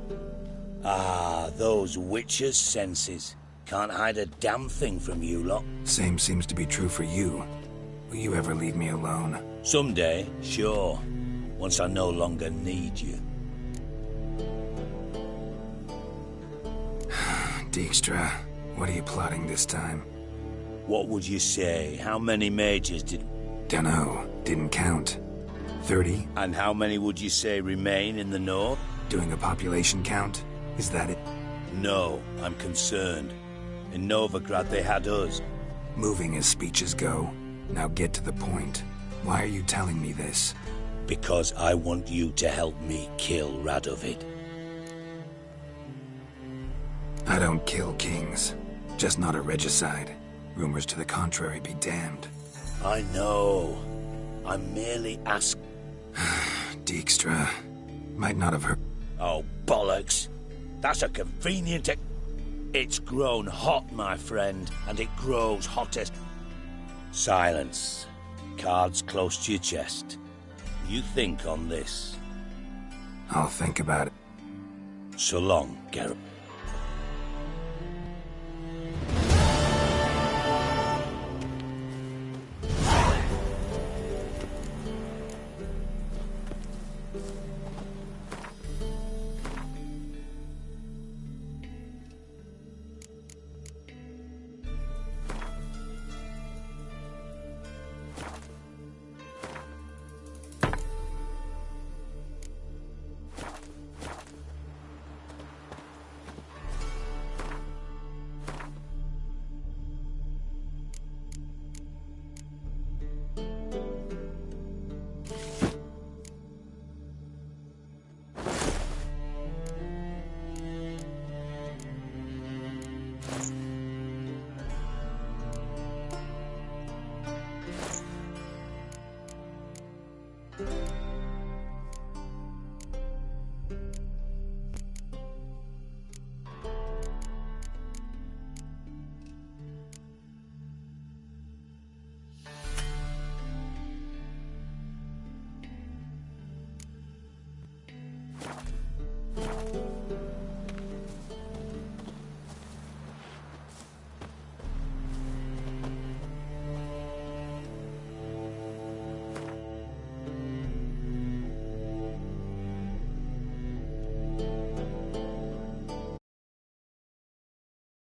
Ah, those witches' senses. Can't hide a damn thing from you lot. Same seems to be true for you. Will you ever leave me alone? Someday, sure. Once I no longer need you. Dijkstra, what are you plotting this time? What would you say? How many mages did... Dunno. Didn't count. 30? And how many would you say remain in the north? Doing a population count? Is that it? No, I'm concerned. In Novigrad they had us. Moving as speeches go. Now get to the point. Why are you telling me this? Because I want you to help me kill Radovid. I don't kill kings. Just not a regicide. Rumors to the contrary be damned. I know. I'm merely asking. Dijkstra. Might not have heard. Oh, bollocks. That's a convenient... It's grown hot, my friend, and it grows hottest. Silence. Cards close to your chest. You think on this. I'll think about it. So long, Geralt.